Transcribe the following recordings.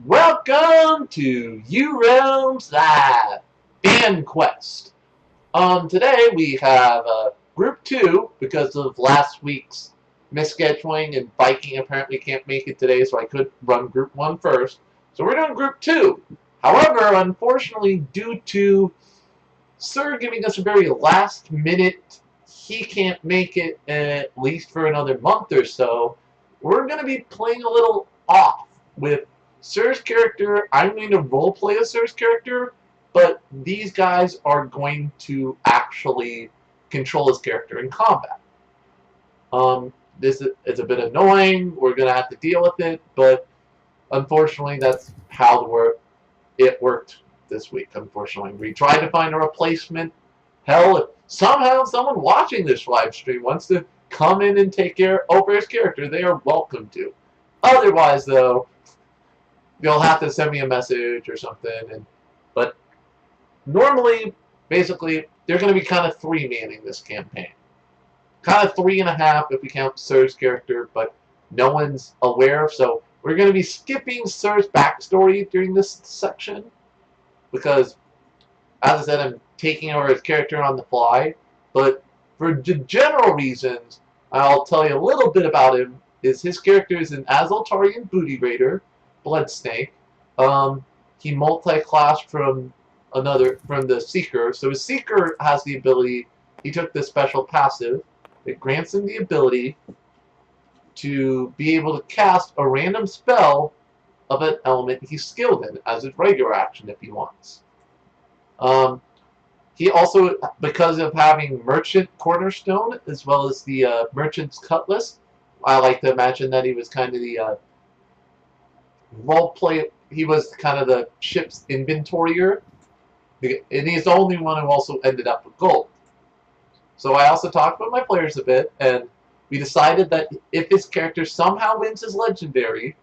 Welcome to Urealms Live Fan Quest. Today we have Group 2 because of last week's misscheduling and Viking apparently can't make it today, so I could run Group 1 first. So we're doing Group 2. However, unfortunately, due to Sir giving us a very last minute, he can't make it at least for another month or so. We're going to be playing a little off with Sir's character. I'm going to roleplay a Sir's character, but these guys are going to actually control his character in combat. This is a bit annoying. We're going to have to deal with it, but unfortunately, that's how it worked this week. Unfortunately, we tried to find a replacement. Hell, if somehow someone watching this live stream wants to come in and take care over his character, they are welcome to. Otherwise, though, you'll have to send me a message or something. But normally, basically, they're going to be kind of three-manning this campaign. Kind of 3.5 if we count Sir's character, but no one's aware of. So we're going to be skipping Sir's backstory during this section because, as I said, I'm taking over his character on the fly. But for general reasons, I'll tell you a little bit about him. His character is an Azultarian booty raider, Blood Snake. He multi-classed from the Seeker. So his Seeker has the ability. He took this special passive. It grants him the ability to be able to cast a random spell of an element he's skilled in as his regular action if he wants. He also, because of having Merchant Cornerstone as well as the Merchant's Cutlass, I like to imagine that he was kind of the roleplay. He was kind of the ship's inventorier, and he's the only one who also ended up with gold. So I also talked with my players a bit, and we decided that if his character somehow wins his legendary,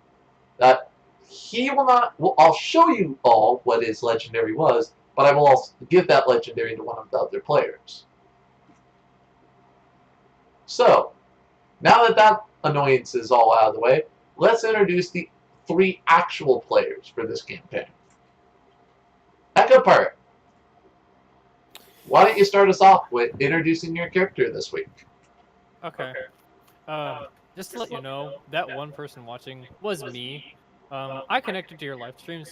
that he will not. Well, I'll show you all what his legendary was, but I will also give that legendary to one of the other players. So, now that that annoyance is all out of the way, let's introduce the 3 actual players for this campaign. EchoPirite, why don't you start us off with introducing your character this week? Okay. Just to let you know, that one person watching was me. I connected to your live stream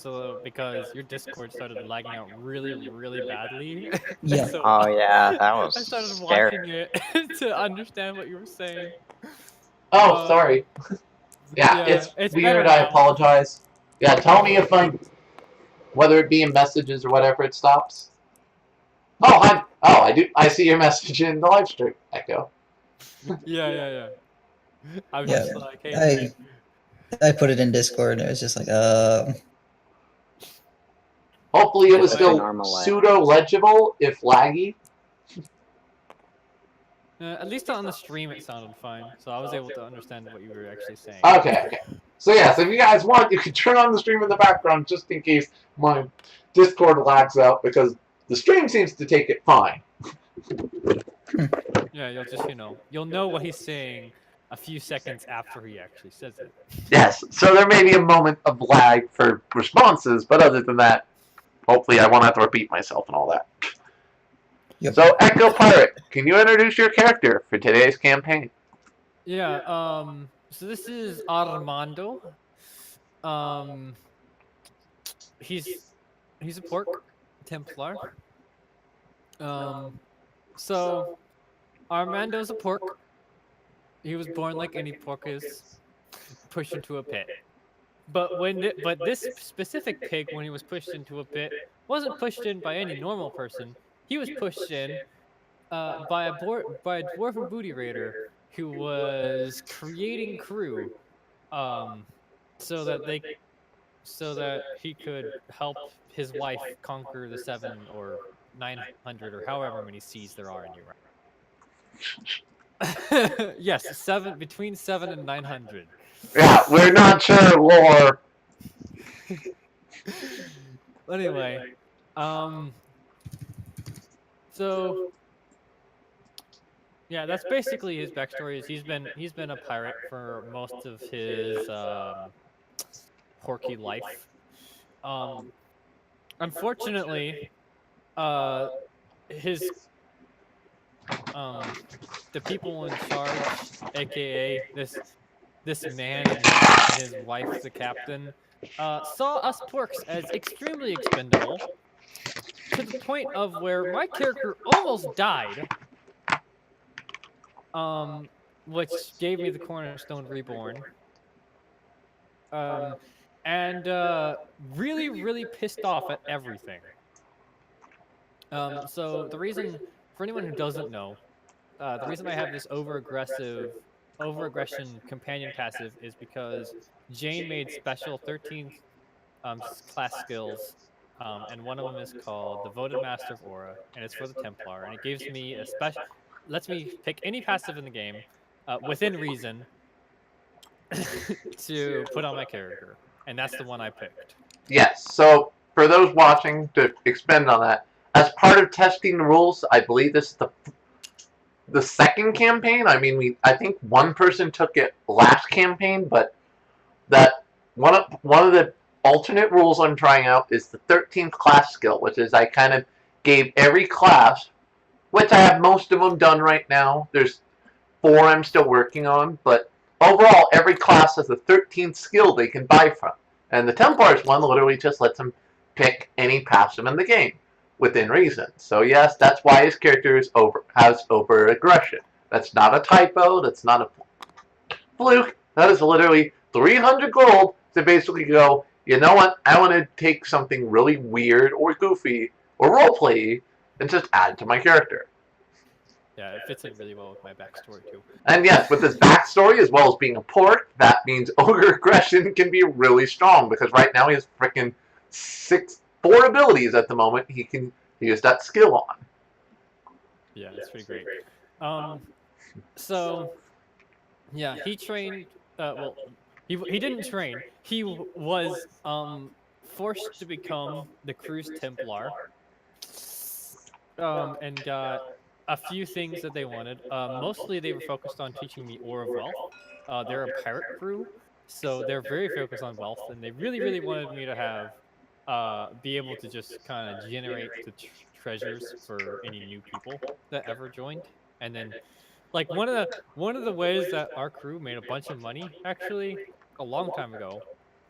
because your Discord started lagging out really badly. Yeah. So Oh yeah, that I was started scary. watching it to understand what you were saying. Oh, sorry. Yeah, Yeah, it's better weird. I now. apologize. Yeah, tell me if whether it be in messages or whatever, it stops. Oh, I do. I see your message in the live stream, Echo. Yeah. I was Yeah, just like, hey. I put it in Discord and it was just like, Hopefully it was Like a still normal lag. pseudo-legible, if laggy. At least on the stream it sounded fine, so I was able to understand what you were actually saying. Okay. So yes, if you guys want, you can turn on the stream in the background just in case my Discord lags out, because the stream seems to take it fine. Yeah, you'll know what he's saying a few seconds after he actually says it. Yes, so there may be a moment of lag for responses, but other than that, hopefully I won't have to repeat myself and all that. Yep. So, EchoPirite, can you introduce your character for today's campaign? Yeah, so this is Armando. He's a pork Templar. So Armando's a pork. He was born like any pork is, pushed into a pit. But this specific pig, when he was pushed into a pit, wasn't pushed in by any normal person. He was pushed in by a dwarven booty raider who was creating crew, so that he could help his wife conquer the 7 or 900 or however many seas there are in Europe. Yes, between 7 and 900. Yeah, we're not sure lore. Anyway, so yeah, that's basically his backstory. Is he's been a pirate for most of his porky life. Unfortunately, his the people in charge, aka this man and his wife, the captain, saw us porks as extremely expendable, to the point of where my character almost died, which gave me the Cornerstone Reborn, and really, really pissed off at everything. So the reason, for anyone who doesn't know, the reason I have this over-aggression companion passive is because Jane made special 13th class skills, and one of them is called Devoted Master of Aura, and it's for the Templar, and it gives me a special, lets me pick any passive in the game, within reason, to put on my character, and that's the one I picked. Yes, so for those watching, to expand on that, as part of testing the rules, I believe this is the second campaign. I mean, I think one person took it last campaign, but that one of the alternate rules I'm trying out is the 13th class skill, which is I kind of gave every class, which I have most of them done right now. There's 4 I'm still working on, but overall, every class has a 13th skill they can buy from. And the Templars one literally just lets them pick any passive in the game, within reason. So yes, that's why his character has over-aggression. That's not a typo, that's not a fluke. That is literally 300 gold to basically go, you know what, I want to take something really weird or goofy or roleplay and just add it to my character. Yeah, it fits in really well with my backstory too. And yes, with his backstory as well as being a pork, that means ogre aggression can be really strong, because right now he has freaking 4 abilities at the moment he can use that skill on. Yeah, it's pretty great. So yeah, he trained. Well, he didn't train. He was forced to become the crew's Templar, and got a few things that they wanted. Mostly they were focused on teaching me Ore of Wealth. They're a pirate crew, so they're very focused on wealth, and they really, really wanted me to have be able to just kind of generate the treasures for any new people that ever joined. And then, like, one of the ways that our crew made a bunch of money, actually, a long time ago,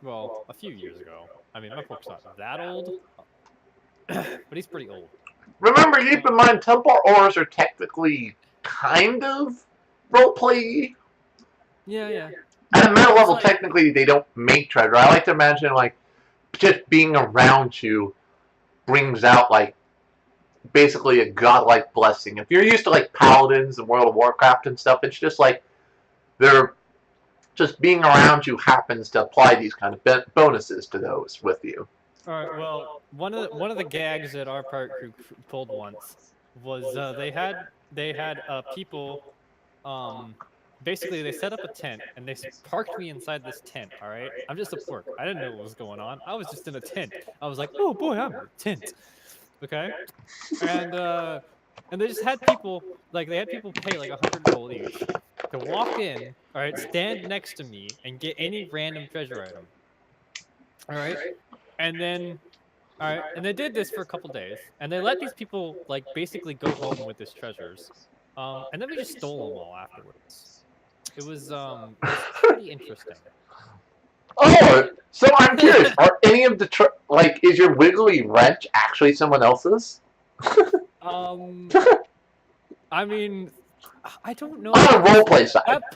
well, a few years ago. I mean, my pork's not that old, but he's pretty old. Remember, keep in mind, Templar ores are technically kind of roleplay. Yeah, yeah. At a meta level, like, technically, they don't make treasure. I like to imagine, like, just being around you brings out, like, basically a godlike blessing. If you're used to, like, paladins and World of Warcraft and stuff, it's just like they're just being around you happens to apply these kind of bonuses to those with you. All right. Well, one of the gags that our pirate crew pulled once was they had people. Basically, they set up a tent and they parked me inside this tent. All right. I'm just a pork. I didn't know what was going on. I was just in a tent. I was like, oh boy, I'm in a tent. Okay. And they just had people pay like 100 gold each to walk in. All right. Stand next to me and get any random treasure item. All right. And then, all right, and they did this for a couple days, and they let these people like basically go home with these treasures, and then we just stole them all afterwards. It was pretty interesting. Oh, so I'm curious. Are any of the is your wiggly wrench actually someone else's? I mean, I don't know. On a roleplay side. That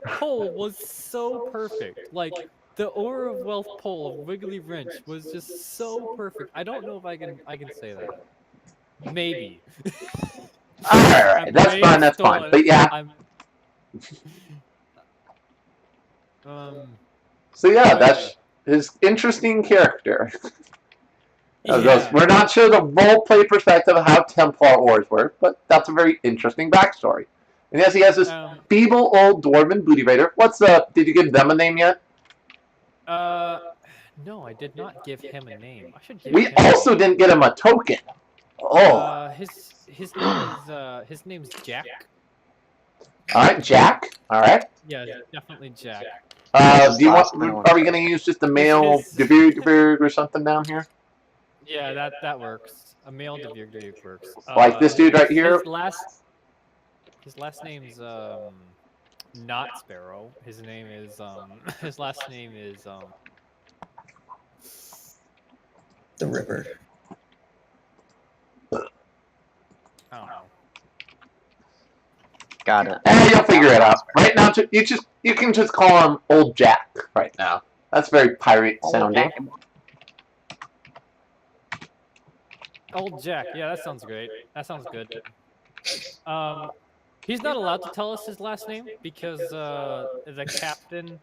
poll was so perfect. Like, the Ore of Wealth poll of Wiggly Wrench was just so perfect. I don't know if I can say that. Maybe. Alright, that's fine, that's fine. But yeah. So yeah, that's his interesting character. Yeah. We're not sure the roleplay perspective of how Templar ores work, but that's a very interesting backstory. And yes, he has this feeble old dwarven booty raider. Did you give them a name yet? No, I did not give him a name. I should give We him also didn't get him a token. Oh. His name's Jack. Alright, Jack. Alright. Yeah, definitely Jack. Do you want? Last one. Are we going to use just a male Devir or something down here? Yeah, that works. A male Devir works. Like this dude right here. His last name's not Sparrow. His name is his last name is The River. I don't know. Got it. You'll figure it out. Right now, you can just call him Old Jack right now. That's very pirate sounding. Old Jack. Yeah, that sounds great. That sounds good. He's not allowed to tell us his last name because the captain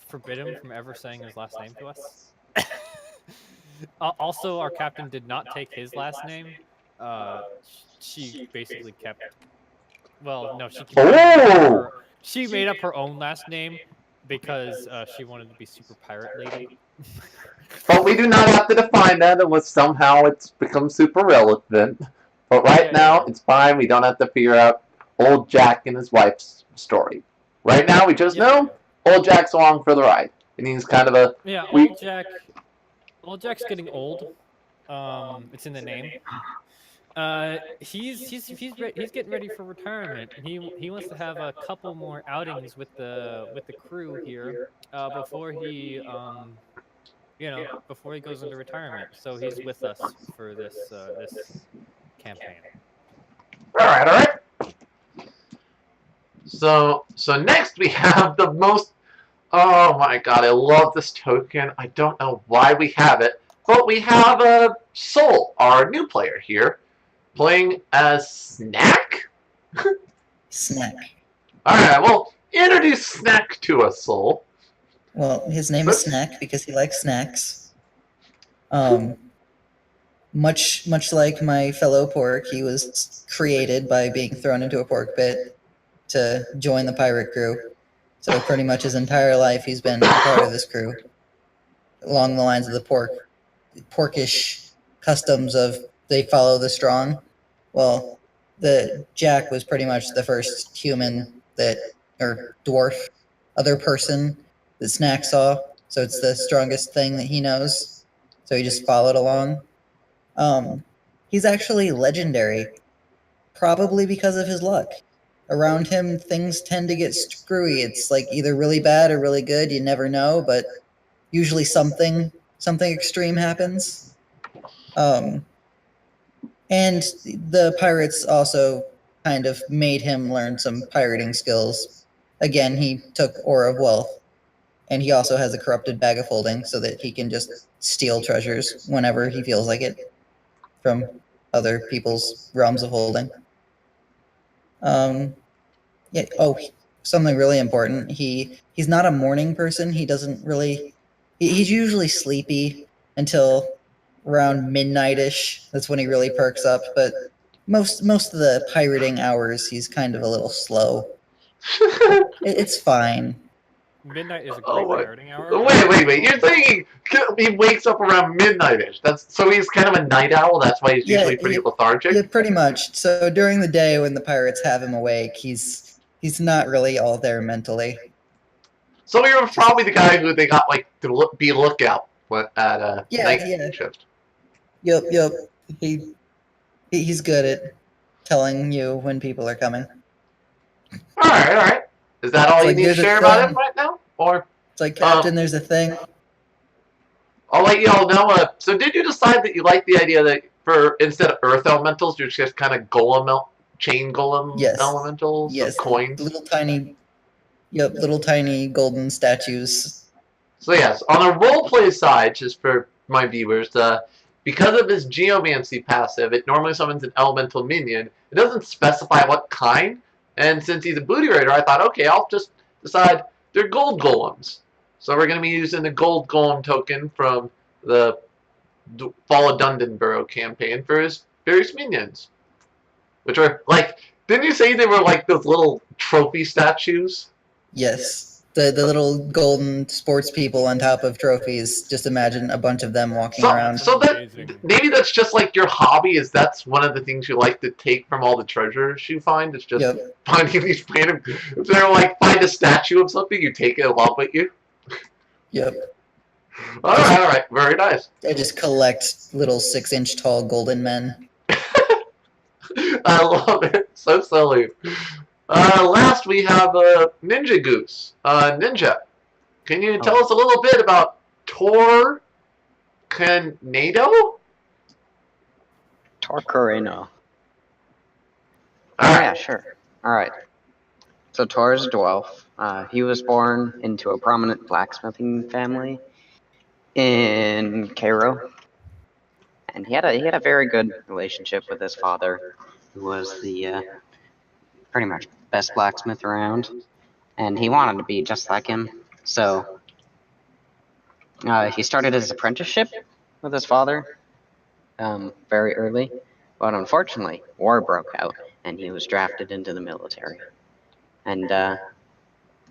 forbid him from ever saying his last name to us. Also, our captain did not take his last name. She basically kept. Well, no, she made up her own last name because she wanted to be super pirate lady. But we do not have to define that unless somehow it's become super relevant. But right now, it's fine. We don't have to figure out Old Jack and his wife's story. Right now, we just know Old Jack's along for the ride. And he's kind of a... Yeah, Old Jack's getting old. It's in the name. He's getting ready for retirement. He wants to have a couple more outings with the crew here before he before he goes into retirement. So he's with us for this campaign. All right. So next we have the most. Oh my God! I love this token. I don't know why we have it, but we have Soul, our new player here, playing as Snack. Snack. All right. Well, introduce Snack to us, Soul. Well, his name is Snack because he likes snacks. Much like my fellow pork, he was created by being thrown into a pork pit to join the pirate crew. So pretty much his entire life he's been a part of this crew, along the lines of the porkish customs of they follow the strong. Well, the Jack was pretty much the first human or dwarf, other person that Snack saw. So it's the strongest thing that he knows. So he just followed along. He's actually legendary, probably because of his luck. Around him, things tend to get screwy. It's like either really bad or really good. You never know, but usually something extreme happens. And the pirates also kind of made him learn some pirating skills. Again, he took Ore of Wealth, and he also has a corrupted bag of holding so that he can just steal treasures whenever he feels like it from other people's realms of holding. Yeah. Oh, something really important. He's not a morning person. He doesn't really. He's usually sleepy until around midnight-ish. That's when he really perks up. But most of the pirating hours, he's kind of a little slow. It's fine. Midnight is a great pirating hour. Wait. You're thinking he wakes up around midnight-ish. So he's kind of a night owl. That's why he's usually pretty lethargic. Yeah, pretty much. So during the day when the pirates have him awake, he's not really all there mentally. So you're probably the guy who they got to be lookout at night shift. Yep. He's good at telling you when people are coming. All right. Is that all you need to share about him right now? Or it's like, Captain, there's a thing. I'll let you all know. So did you decide that you like the idea that instead of earth elementals, you're just kind of chain golem elementals? Yes. Coins? Little tiny golden statues. So yes, on a roleplay side, just for my viewers, because of his geomancy passive, it normally summons an elemental minion. It doesn't specify what kind. And since he's a booty raider, I thought, okay, I'll just decide they're gold golems. So we're going to be using the gold golem token from the Fall of Dundenborough campaign for his various minions. Which are, didn't you say they were like those little trophy statues? Yes. The little golden sports people on top of trophies. Just imagine a bunch of them walking around. So that Amazing. maybe that's just like your hobby. Is that's one of the things you like to take from all the treasures you find? It's just Yep. finding these random. If they're like find a statue of something, you take it along with you. Yep. All right, very nice. I just collect little 6-inch tall golden men. I love it. So silly. Last we have Ninja Goose. Ninja, can you tell us a little bit about Tornado? Torcorino. Oh, yeah, sure. Alright. So Tor is a dwarf. He was born into a prominent blacksmithing family in Cairo. And he had a very good relationship with his father, who was the pretty much best blacksmith around. And he wanted to be just like him. So he started his apprenticeship with his father very early. But unfortunately, war broke out, and he was drafted into the military. And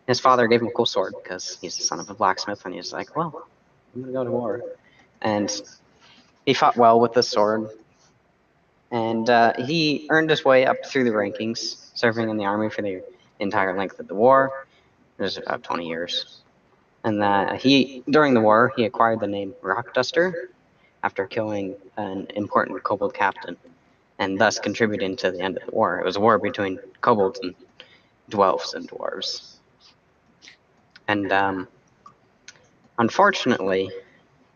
his father gave him a cool sword, because he's the son of a blacksmith, and he was like, well, I'm going to go to war. And he fought well with the sword, and he earned his way up through the rankings, serving in the army for the entire length of the war. It was about 20 years. And during the war, he acquired the name Rockduster after killing an important kobold captain, and thus contributing to the end of the war. It was a war between kobolds and dwarves and dwarves. And unfortunately,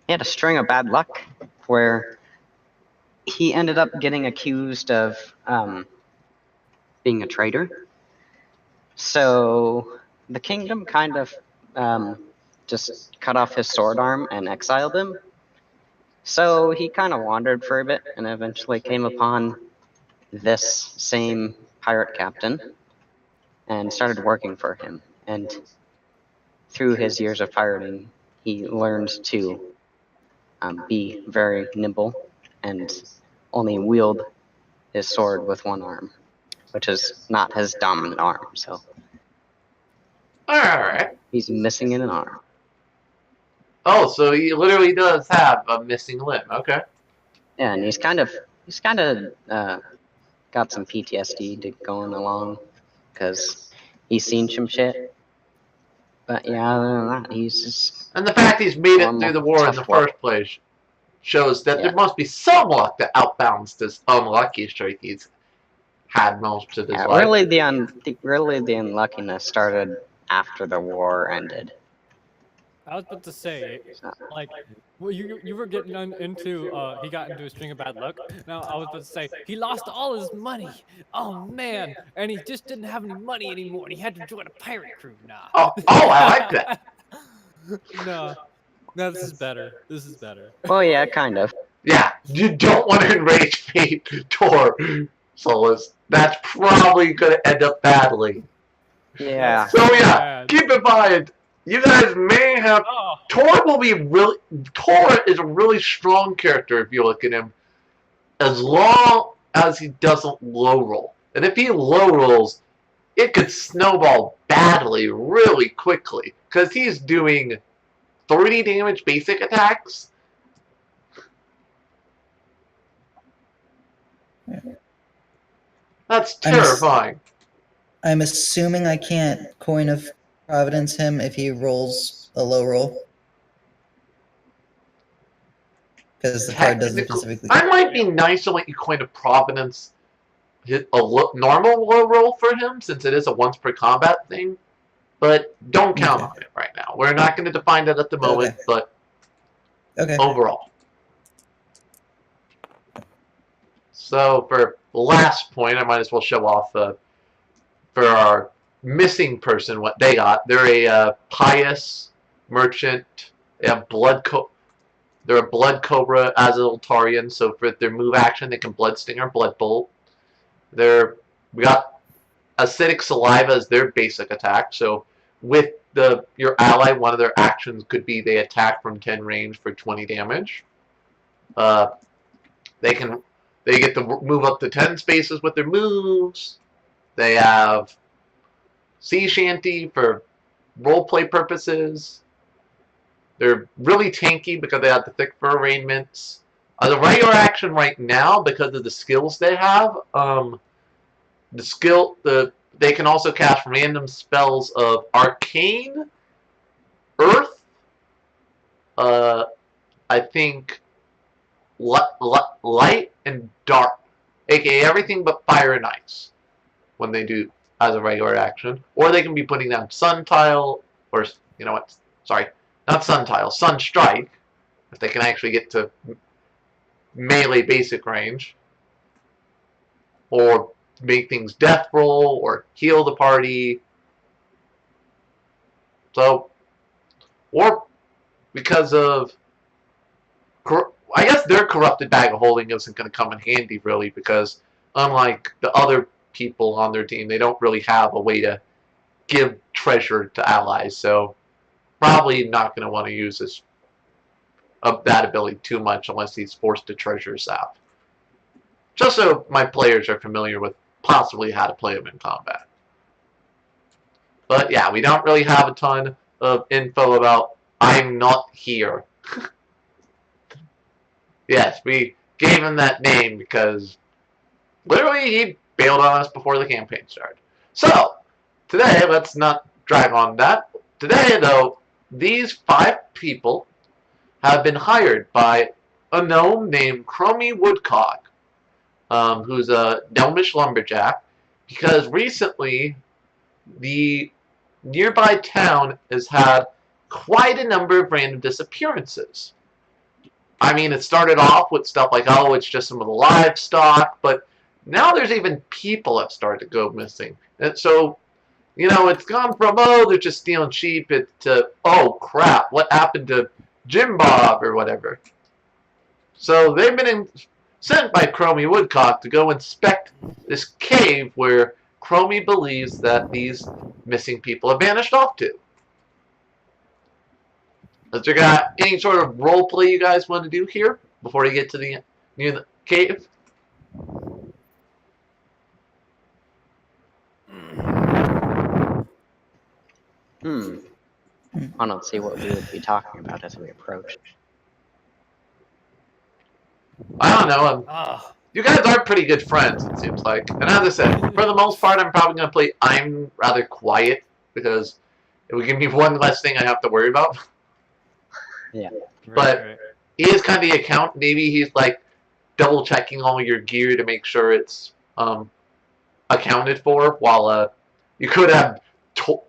he had a string of bad luck where he ended up getting accused of being a traitor. So the kingdom kind of just cut off his sword arm and exiled him. So he kind of wandered for a bit and eventually came upon this same pirate captain and started working for him. And through his years of pirating, he learned to be very nimble and only wield his sword with one arm, which is not his dominant arm. So Alright. he's missing an arm. Oh, so he literally does have a missing limb. Okay. Yeah, and he's kind of got some PTSD going along because he's seen some shit. But yeah, other than that, he's just. And the fact he's made it through the war in the first place shows that there must be some luck to outbalance this unlucky streak he's had most of his life. Really, the unluckiness started after the war ended. I was about to say, like, well, you were getting into he got into a string of bad luck. Now I was about to say he lost all his money. Oh man, and he just didn't have any money anymore, and he had to join a pirate crew now. Oh, I like that. No, this is better. This is better. Well, yeah, kind of. Yeah, you don't want to enrage fate, Tor, Solus. That's probably going to end up badly. Yeah. So yeah, keep in mind. You guys may have Tor is a really strong character if you look at him, as long as he doesn't low roll. And if he low rolls, it could snowball badly really quickly because he's doing 30 damage basic attacks. That's terrifying. I'm assuming I can't Coin of Providence him if he rolls a low roll. Because the card doesn't specifically. I might be nice to let you Coin of Providence hit a normal low roll for him, since it is a once per combat thing. But don't count on it right now. We're not going to define that at the moment, but overall. So for the last point, I might as well show off for our missing person what they got. They're a pious merchant. They have they're a blood cobra as an Altarian, so for their move action they can blood sting or blood bolt. We got acidic saliva as their basic attack, so with your ally, one of their actions could be they attack from 10 range for 20 damage. They get to move up to 10 spaces with their moves. They have Sea Shanty for roleplay purposes. They're really tanky because they have the thick fur arrangements. The regular action right now, because of the skills they have, they can also cast random spells of arcane, earth, I think light and dark, aka everything but fire and ice, when they do as a regular action. Or they can be putting down sun tile, or you know what? Sorry, not sun tile, sun strike, if they can actually get to melee basic range, or make things death roll, or heal the party. So, or because of, I guess their corrupted bag of holding isn't going to come in handy really, because unlike the other people on their team, they don't really have a way to give treasure to allies. So probably not going to want to use that ability too much unless he's forced to treasure sap. Just so my players are familiar with possibly how to play him in combat. But yeah, we don't really have a ton of info about I'm not here. Yes, we gave him that name because literally he bailed on us before the campaign started. So, today, let's not drag on that. Today, though, these 5 people have been hired by a gnome named Chromy Woodcock, who's a gnomish lumberjack, because recently the nearby town has had quite a number of random disappearances. I mean, it started off with stuff like, oh, it's just some of the livestock, but now there's even people that started to go missing. And so, you know, it's gone from, oh, they're just stealing sheep, to, oh, crap, what happened to Jim Bob or whatever. So they've been sent by Chromy Woodcock to go inspect this cave where Chromy believes that these missing people have vanished off to. Is there got any sort of role play you guys want to do here before you get to the near the cave? I don't see what we would be talking about as we approach. I don't know. You guys are pretty good friends, it seems like. And as I said, for the most part, I'm probably going to play I'm rather quiet, because it would give me one less thing I have to worry about. Yeah. But he is kind of the account. Maybe he's like double checking all your gear to make sure it's accounted for, while you could have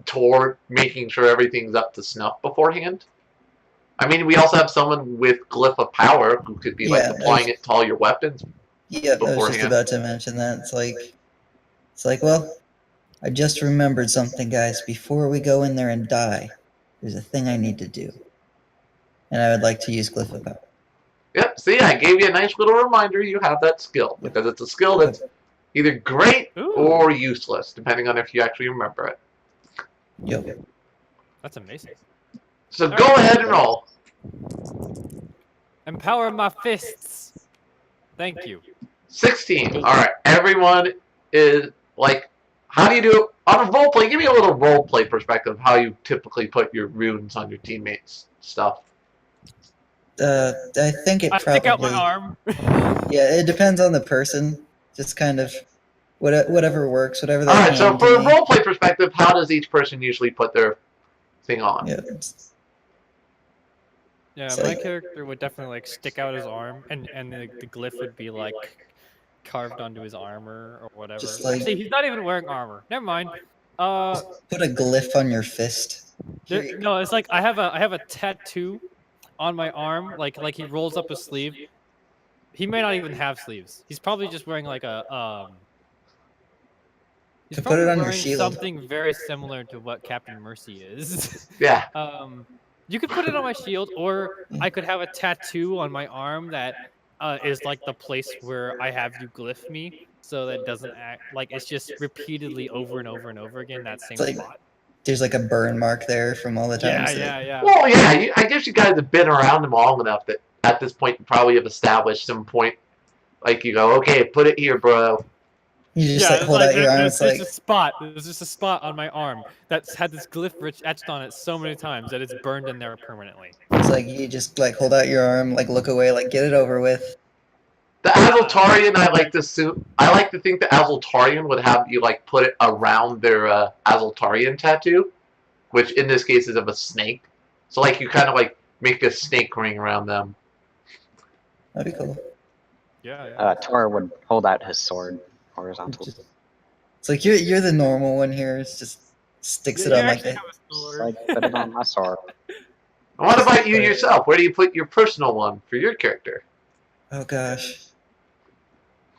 Tor making sure everything's up to snuff beforehand. I mean, we also have someone with Glyph of Power who could be like applying it to all your weapons. Yeah, I was just about to mention that. It's like, well, I just remembered something, guys. Before we go in there and die, there's a thing I need to do. And I would like to use Glyph of Power. Yep, see, I gave you a nice little reminder you have that skill, because it's a skill that's either great or useless, depending on if you actually remember it. Yep. That's amazing. So go ahead and roll. Empower my fists. Thank you. 16. Alright, everyone is like, how do you do it? On a roleplay, give me a little roleplay perspective of how you typically put your runes on your teammates' stuff. I think it I probably... stick out my arm. Yeah, it depends on the person. Just kind of whatever works, whatever they Alright, so for a me. roleplay perspective, how does each person usually put their thing on? Yeah, Yeah, my character would definitely like stick out his arm, and the glyph would be like carved onto his armor or whatever. Just like... See, he's not even wearing armor. Never mind. Put a glyph on your fist. No, it's like I have a tattoo on my arm, like he rolls up his sleeve. He may not even have sleeves. He's probably just wearing like a He's put it on your wearing shield. something very similar to what Captain Mercy is. Yeah. You could put it on my shield, or I could have a tattoo on my arm that is like the place where I have you glyph me, so that it doesn't act like it's just repeatedly over and over and over again that same spot. There's like a burn mark there from all the times. Yeah. Well, yeah, I guess you guys have been around them long enough that at this point you probably have established some point. Like you go, okay, put it here, bro. You just Yeah, like it's hold out your arm. there's It's like just a spot. There's just a spot on my arm that's had this glyph etched on it so many times that it's burned in there permanently. it's like you just like hold out your arm, like look away, like get it over with. The Azultarian, I like to think the Azultarian would have you like put it around their Azultarian tattoo, which in this case is of a snake. So like you kind of like make a snake ring around them. That'd be cool. Yeah. Tor would hold out his sword horizontal. It's like you're the normal one here. It's just sticks it You on like actually that. have a Just sword. like put it on my sword. And what about you yourself? Where do you put your personal one for your character? Oh gosh.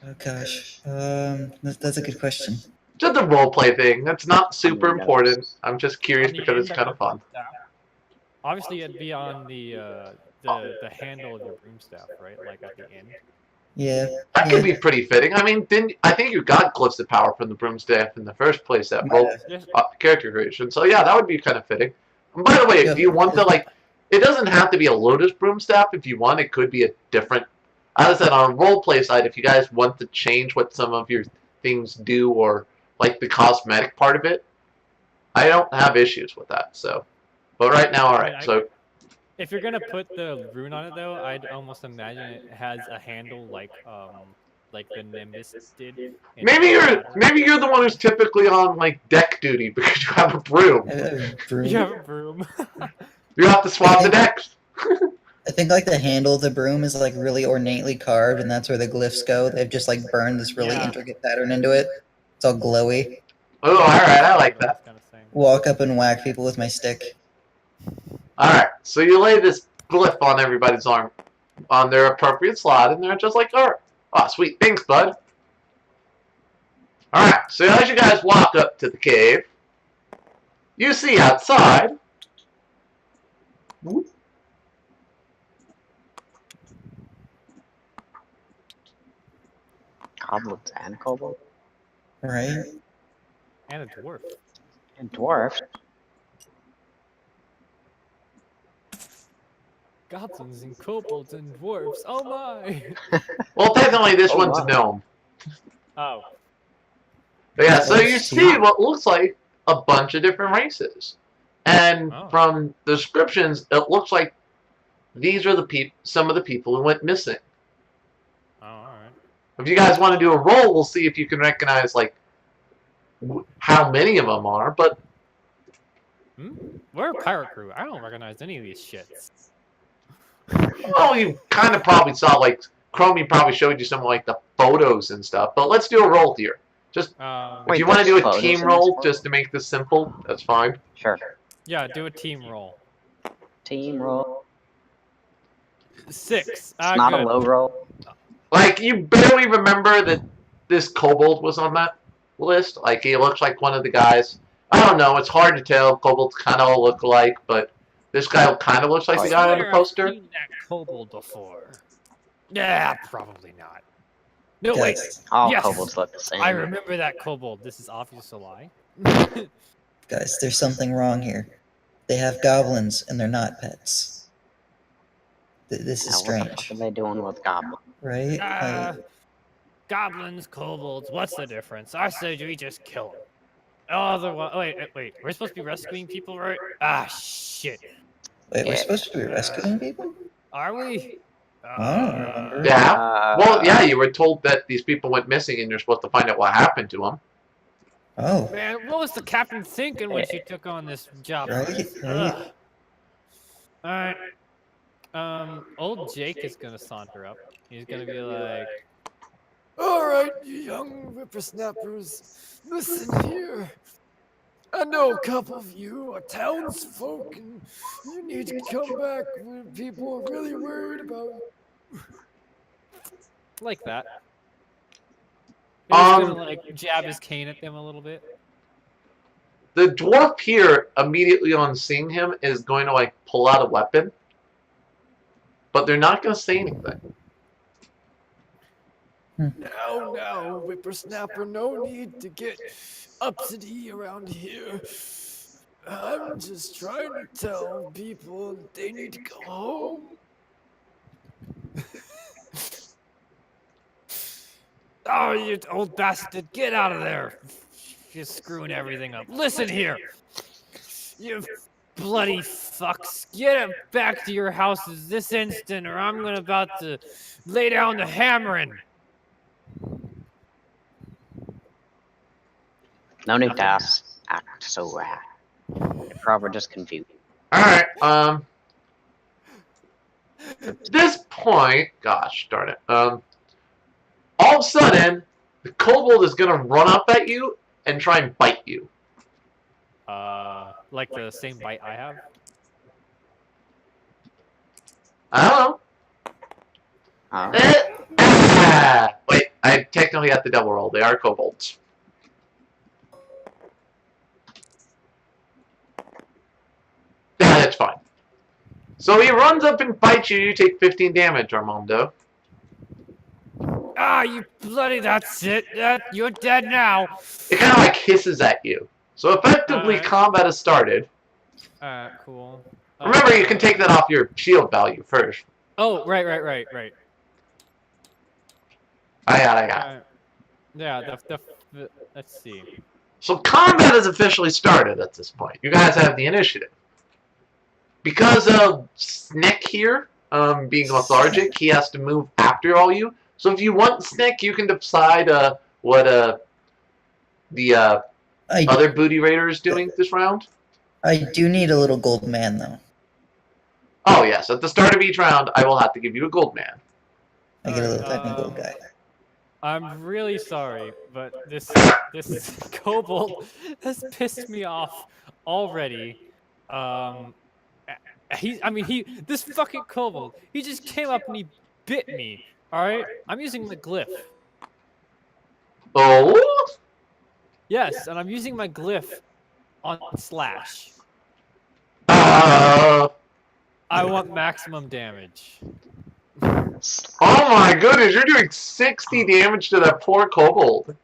That's a good question. Just a roleplay thing. That's not super On the important. nose. I'm just curious On the because it's end kind of of fun. the staff. Obviously, it'd be on the handle of your broomstaff, right? Like at the end. Yeah. That could be pretty fitting. I mean, I think you got glyphs of power from the broomstaff in the first place that Might role have. Yes. character creation. So yeah, that would be kind of fitting. And by the way, Yeah. do you want to like? It doesn't have to be a lotus broomstaff. If you want, it could be a different. As I said, on a roleplay side, if you guys want to change what some of your things do or like the cosmetic part of it, I don't have issues with that. So, but right now, all right. So If you're gonna put the rune on it, though, I'd almost imagine it has a handle like the Nimbus did. in maybe Pattern. you're the one who's typically on like deck duty because you have a broom. Broom. You have a broom. You have to swap the decks. I think like the handle of the broom is like really ornately carved, and that's where the glyphs go. They've just like burned this really Yeah. intricate pattern into it. It's all glowy. Oh, all right. I like that. Kind of thing. Walk up and whack people with my stick. All right. So you lay this glyph on everybody's arm, on their appropriate slot, and they're just like, all right. Oh, sweet. Thanks, bud. All right. So as you guys walk up to the cave, you see outside. Goblins and kobolds Right? And a dwarf. and dwarfs. Goblins and kobolds and dwarves. Oh my! Well, technically, this Oh, one's wow. a gnome. Oh. But yeah, so you see what looks like a bunch of different races. And Oh. from the descriptions, it looks like these are some of the people who went missing. Oh, alright. If you guys want to do a roll, we'll see if you can recognize like how many of them are. But We're a pirate crew. I don't recognize any of these shits. well, you kind of probably saw like Chromy probably showed you some like the photos and stuff. But let's do a roll here. Just if Wait, you want to do there's a photos team in roll, this just to make this simple, that's fine. Sure. Yeah, do a team roll. Team roll. 6. It's not Good. a low roll. Like you barely remember that this kobold was on that list. Like he looks like one of the guys. I don't know. It's hard to tell. Kobolds kind of all look alike, but this guy kind of looks like the guy on the Swear poster. I've seen that kobold before. Yeah, probably not. No, wait. Guys, All Yes. kobolds look the same. I remember that kobold. This is obvious a lie. guys, there's something wrong here. They have goblins and they're not pets. This is Now, what the fuck strange, are they doing with goblins? right? Goblins, kobolds, what's the difference? I said we just kill them. Otherwise, wait. We're supposed to be rescuing people, right? Ah, shit. Wait, we're Yeah. supposed to be rescuing people? Are we? I don't remember. Yeah. Well, yeah. You were told that these people went missing, and you're supposed to find out what happened to them. Oh, Man, what was the captain thinking when she took on this job? Right, right. Alright. Old Jake is gonna saunter up. He's gonna be like, "Alright, you young whippersnappers, listen here. I know a couple of you are townsfolk, and you need to come back when people are really worried about you." Like that. He's gonna like jab his cane at them a little bit. The dwarf here, immediately on seeing him, is going to like pull out a weapon, but they're not going to say anything. Now, whippersnapper, no need to get uppity around here. I'm just trying to tell people they need to go home. Oh, you old bastard, get out of there. You're screwing everything up. Listen here. You bloody fucks. Get it back to your houses this instant or I'm about to lay down the hammering. No need to act so rad. You're probably just confused. Alright, at this point, gosh darn it, all of a sudden, the kobold is gonna run up at you and try and bite you. Like the same bite I have? I don't know. Wait, I technically got the double roll. They are kobolds. Yeah, that's fine. So he runs up and bites you. You take 15 damage, Armando. Ah, you bloody, that's it. You're dead now. It kind of like hisses at you. So effectively, combat has started. Alright, cool. Remember, you can take that off your shield value first. Oh, right. I got. Yeah, let's see. So combat has officially started at this point. You guys have the initiative. Because of Snick here, being lethargic, he has to move after all you. So if you want Snick, you can decide what the other booty raider is doing this round. I do need a little gold man, though. Oh yes, at the start of each round, I will have to give you a gold man. I get a little tiny gold guy. I'm really sorry, but this kobold has pissed me off already. This fucking kobold, he just came up and he bit me. Alright? I'm using the glyph. Oh? Yes, and I'm using my glyph on slash. Oh I want maximum damage. my goodness, you're doing 60 damage to that poor kobold.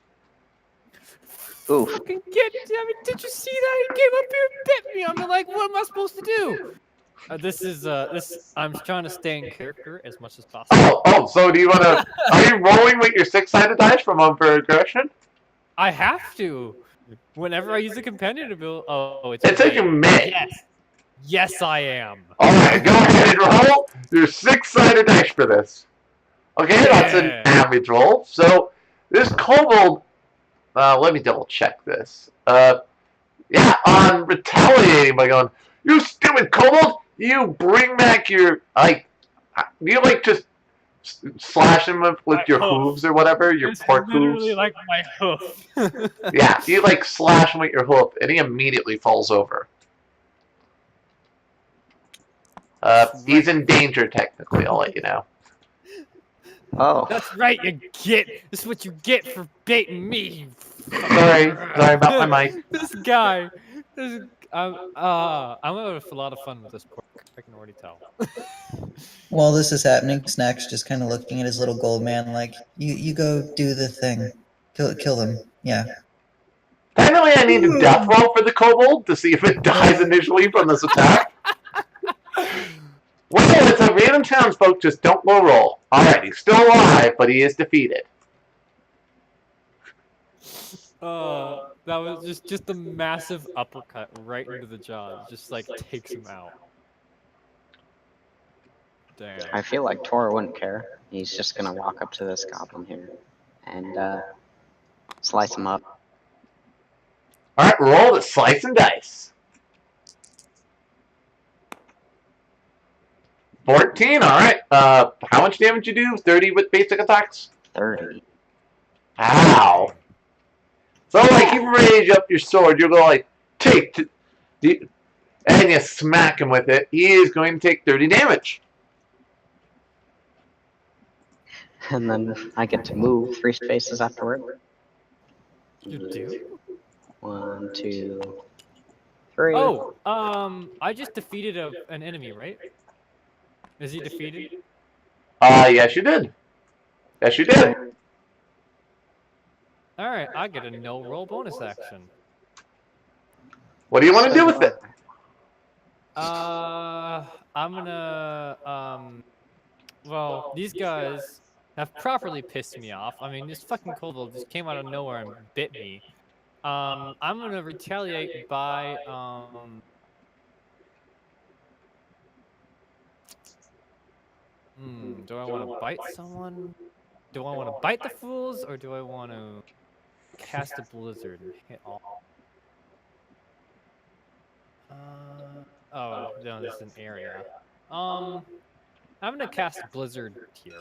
Oof. Fucking did you see that? He came up here and bit me. I'm like, what am I supposed to do? I'm trying to stay in character as much as possible. Oh, so do you want to... Are you rolling with your 6-sided dice from for aggression? I have to. Whenever I use a companion ability... Oh, it's like a may. Yes, I am. Alright, go ahead and roll your 6-sided dice for this. Okay, that's an average roll. So, this kobold... let me double check this. Yeah, on retaliating by going, "You stupid kobold! You bring back your, you just slash him with your hooves or whatever, your pork hooves." Literally like my hoof. Yeah, you slash him with your hoof, and he immediately falls over. He's in danger technically. I'll let you know. Oh. That's right. This is what you get for baiting me. Sorry about my mic. This guy. I'm having a lot of fun with this pork. I can already tell. While this is happening, Snack's just kind of looking at his little gold man like, you go do the thing. Kill them. Yeah. Technically, I need a death roll for the kobold to see if it dies initially from this attack. Well, it's a random townsfolk, just don't low roll. Alright, he's still alive, but he is defeated. That was just a massive uppercut right into the jaw. Just takes him out. Damn. I feel like Tor wouldn't care. He's just gonna walk up to this goblin here and slice him up. Alright, roll the slice and dice. 14, alright. How much damage you do? 30 with basic attacks? 30. Ow. So, you raise up your sword, you'll go take, and you smack him with it. He is going to take 30 damage. And then I get to move 3 spaces afterward. You do? 1, 2, 3. Oh, I just defeated an enemy, right? Is he defeated? Yes you did. Yes you did. Alright, I get a no roll bonus action. What do you want to do with it? I'm gonna, well, these guys have properly pissed me off. I mean, this fucking kobold just came out of nowhere and bit me. I'm gonna retaliate by do I want to bite someone? Do I want to bite the fools, or do I want to cast a blizzard and hit all? Oh no, this is an area. I'm gonna cast blizzard here.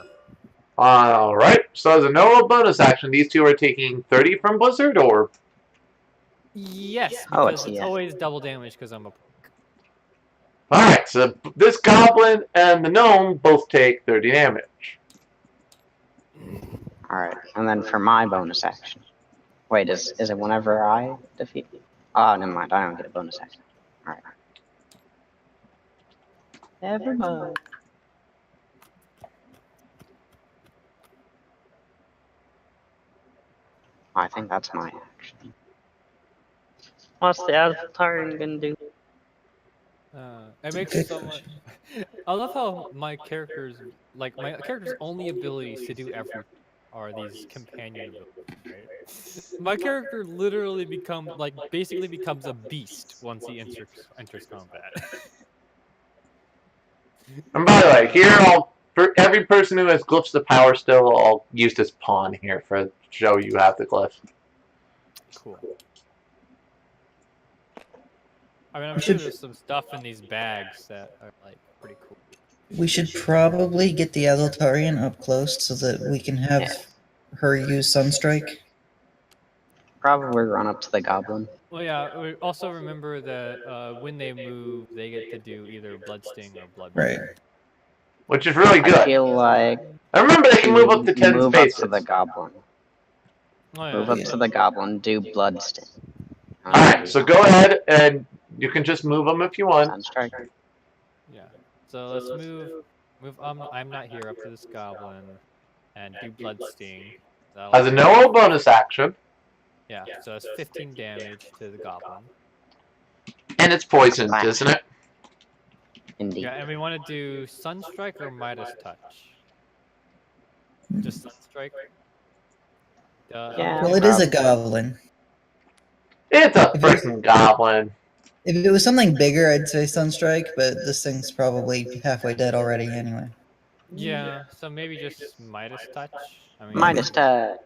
Alright, so as a normal bonus action, these two are taking 30 from Blizzard, or? Yes, Oh, because it's yeah. always double damage because I'm a pork. Alright, so this goblin and the gnome both take 30 damage. Alright, and then for my bonus action. Wait, is it whenever I defeat you? Oh, never mind, I don't get a bonus action. Alright. Never mind. I think that's my action. What's the Avatar gonna do? It makes Good so much. I love how my character's only abilities to do everything are these companion abilities. Right? My character literally basically becomes a beast once he enters combat. And by the way, here for every person who has glyphs of power still, I'll use this pawn here to show you have the glyphs. Cool. I mean, I'm sure there's some stuff in these bags that are like pretty cool. We should probably get the Azultarian up close so that we can have her use Sunstrike. Probably run up to the goblin. Well, yeah. Also remember that when they move, they get to do either Bloodsting or Blood. Right. Which is really I good. feel like I remember they can move up to 10 move spaces. up to the goblin. Oh, yeah. Move up to the goblin, do Bloodstain. Alright, so go ahead and you can just move them if you want. Sunstrike. Yeah. So let's move. I'm not here up to this goblin, and do Bloodsting. As a normal bonus action. Yeah. So it's 15 damage to the goblin. And it's poisoned, isn't it? Indeed. Yeah, and we want to do Sunstrike or Midas Touch. Just Sunstrike. Yeah. Well, it is a goblin. It's a freaking goblin. If it was something bigger, I'd say Sunstrike, but this thing's probably halfway dead already anyway. Yeah, so maybe just Midas Touch. I mean, Midas Touch.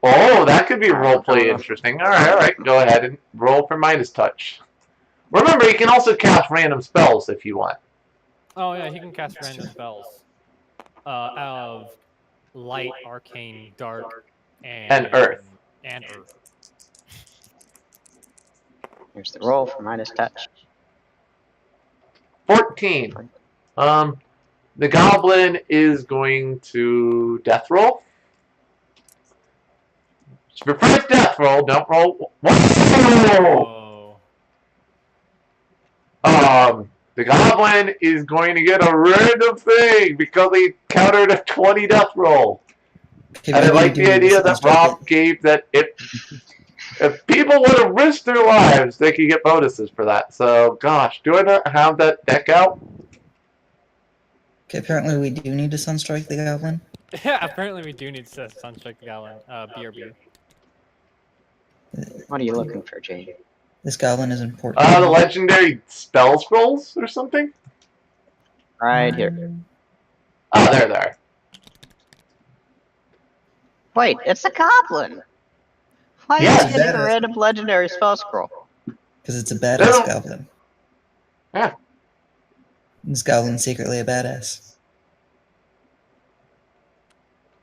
Oh, that could be roleplay interesting. Alright, go ahead and roll for Midas Touch. Remember, you can also cast random spells if you want. Oh yeah, he can cast random spells. Out of light, arcane, dark, And earth. And earth. Here's the roll for Midas Touch. 14. The goblin is going to death roll. It's your first death roll. Don't roll. Whoa. The goblin is going to get a random thing because he countered a 20 death roll. Okay, And I maybe like we the do idea that Sunstrike Rob it. gave that if people want to risk their lives, they can get bonuses for that. So, gosh, do I not have that deck out? Okay, apparently we do need to Sunstrike the goblin. Yeah, apparently we do need to Sunstrike the goblin. BRB. What are you looking for, Jane? This goblin is important. The legendary spell scrolls or something? Right here. Oh, there. Wait, it's a goblin! Why Yeah, is it getting a badass. random legendary spell scroll? Because it's a badass No. goblin. Yeah. This goblin's secretly a badass.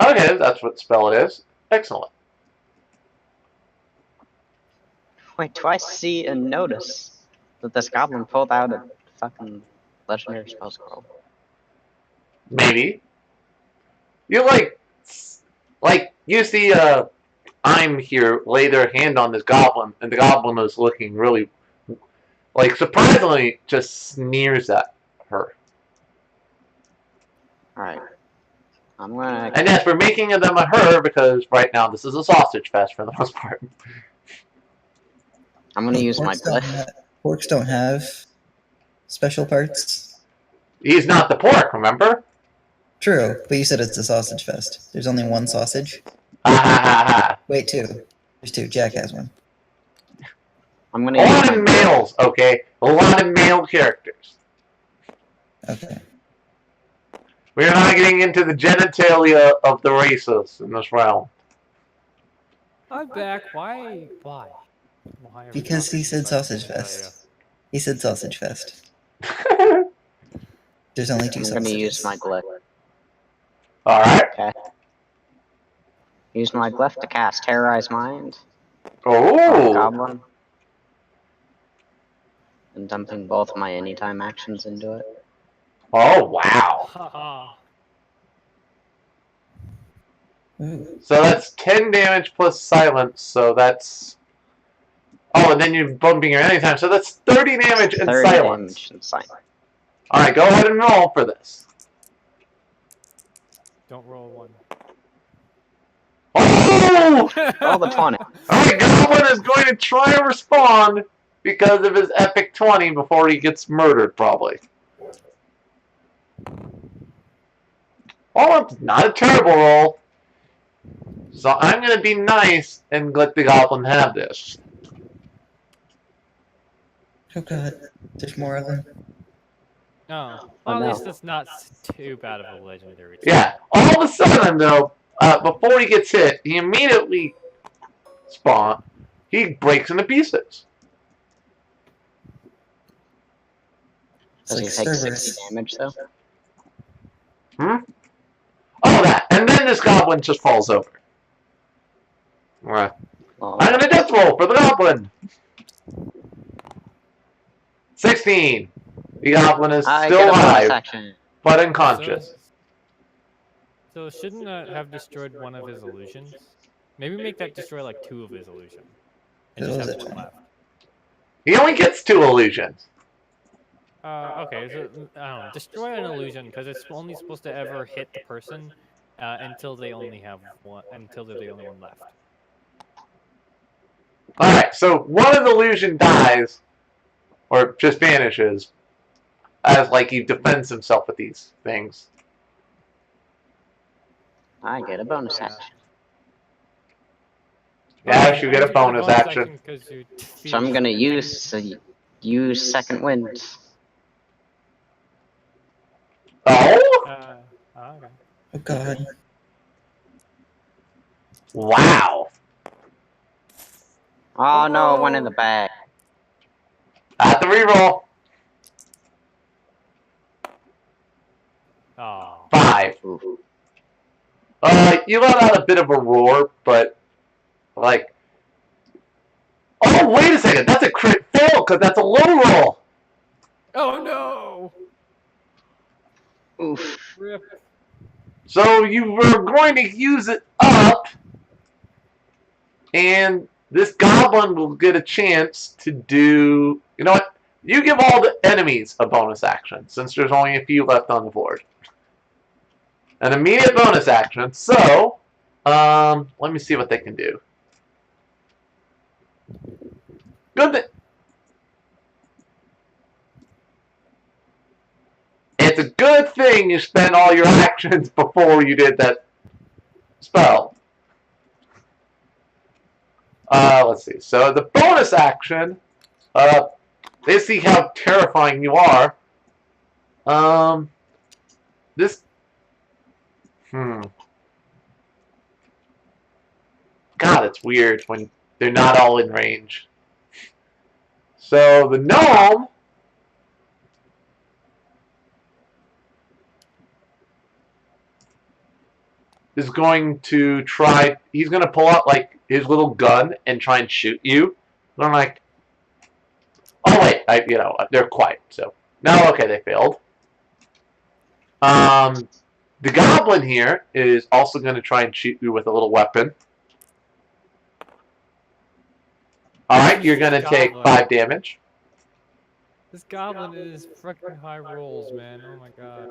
Okay, that's what spell it is. Excellent. Wait, do I see and notice that this goblin pulled out a fucking legendary spell scroll? Maybe. You you see I'm here lay their hand on this goblin, and the goblin is looking really, surprisingly just sneers at her. Alright. I'm gonna... And yes, we're making them a her because right now this is a sausage fest for the most part. I'm gonna use my glyph. Porks don't have special parts. He's not the pork, remember? True, but you said it's a sausage fest. There's only one sausage. Ha ha ha ha. Wait, two. There's two. Jack has one. I'm A gonna use lot my of males, okay? A lot of male characters. Okay. We're not getting into the genitalia of the races in this realm. I'm back. Why? Why are we Because he talking said about sausage genitalia? fest. He said sausage fest. There's only two I'm sausages. gonna use my glyph. Alright. Okay. Use my glyph to cast Terrorize Mind. Oh! Goblin. And dumping both of my anytime actions into it. Oh, wow. Haha. Ooh. So that's 10 damage plus silence, so that's... Oh, and then you're bumping your anytime, so that's 30 damage and 30 silence. damage and silence. Alright, go ahead and roll for this. Don't roll one. Oh! Roll the 20. Alright, Goblin is going to try to respond because of his epic 20 before he gets murdered, probably. Oh, it's not a terrible roll. So I'm going to be nice and let the Goblin have this. Oh god. There's more of them. Oh, Oh, well, no. at least it's not too bad of a legendary. Yeah, all of a sudden, though, before he gets hit, he immediately spawn. He breaks into pieces. It's Does like he take 60 servers. damage though? Hmm? Oh, that. And then this Goblin just falls over. Alright. Well, I'm gonna death roll for the Goblin. 16. The Goblin is I still get a bonus alive, action. but unconscious. So shouldn't that have destroyed one of his illusions? Maybe make that destroy like 2 of his illusions. And just What have was one it? left. He only gets 2 illusions. Okay, so I don't know. Destroy an illusion because it's only supposed to ever hit the person until they only have one. Until they're the only one left. Alright, so one of the illusion dies, or just vanishes, as like he defends himself with these things. I get a bonus action. Yes, you get a bonus action. So I'm gonna use second wind. Oh? Okay. Oh god. Wow. Oh no, one in the bag. I have to reroll. Oh. 5. Ooh. You let out a bit of a roar, but, like... Oh, wait a second! That's a crit fail, because that's a low roll! Oh no! Oof. Rip. So you were going to use it up, and this Goblin will get a chance to do... You know what? You give all the enemies a bonus action, since there's only a few left on the board. An immediate bonus action, so... let me see what they can do. Good. It's a good thing you spent all your actions before you did that spell. Let's see. So the bonus action, they see how terrifying you are. This, God, it's weird when they're not all in range. So the gnome is going to try, he's going to pull out like his little gun and try and shoot you. And I'm like, oh wait, they're quiet, so. No, okay, they failed. The Goblin here is also going to try and shoot you with a little weapon. Alright, you're going to take 5 damage. This Goblin is freaking high rolls, man. Oh my god.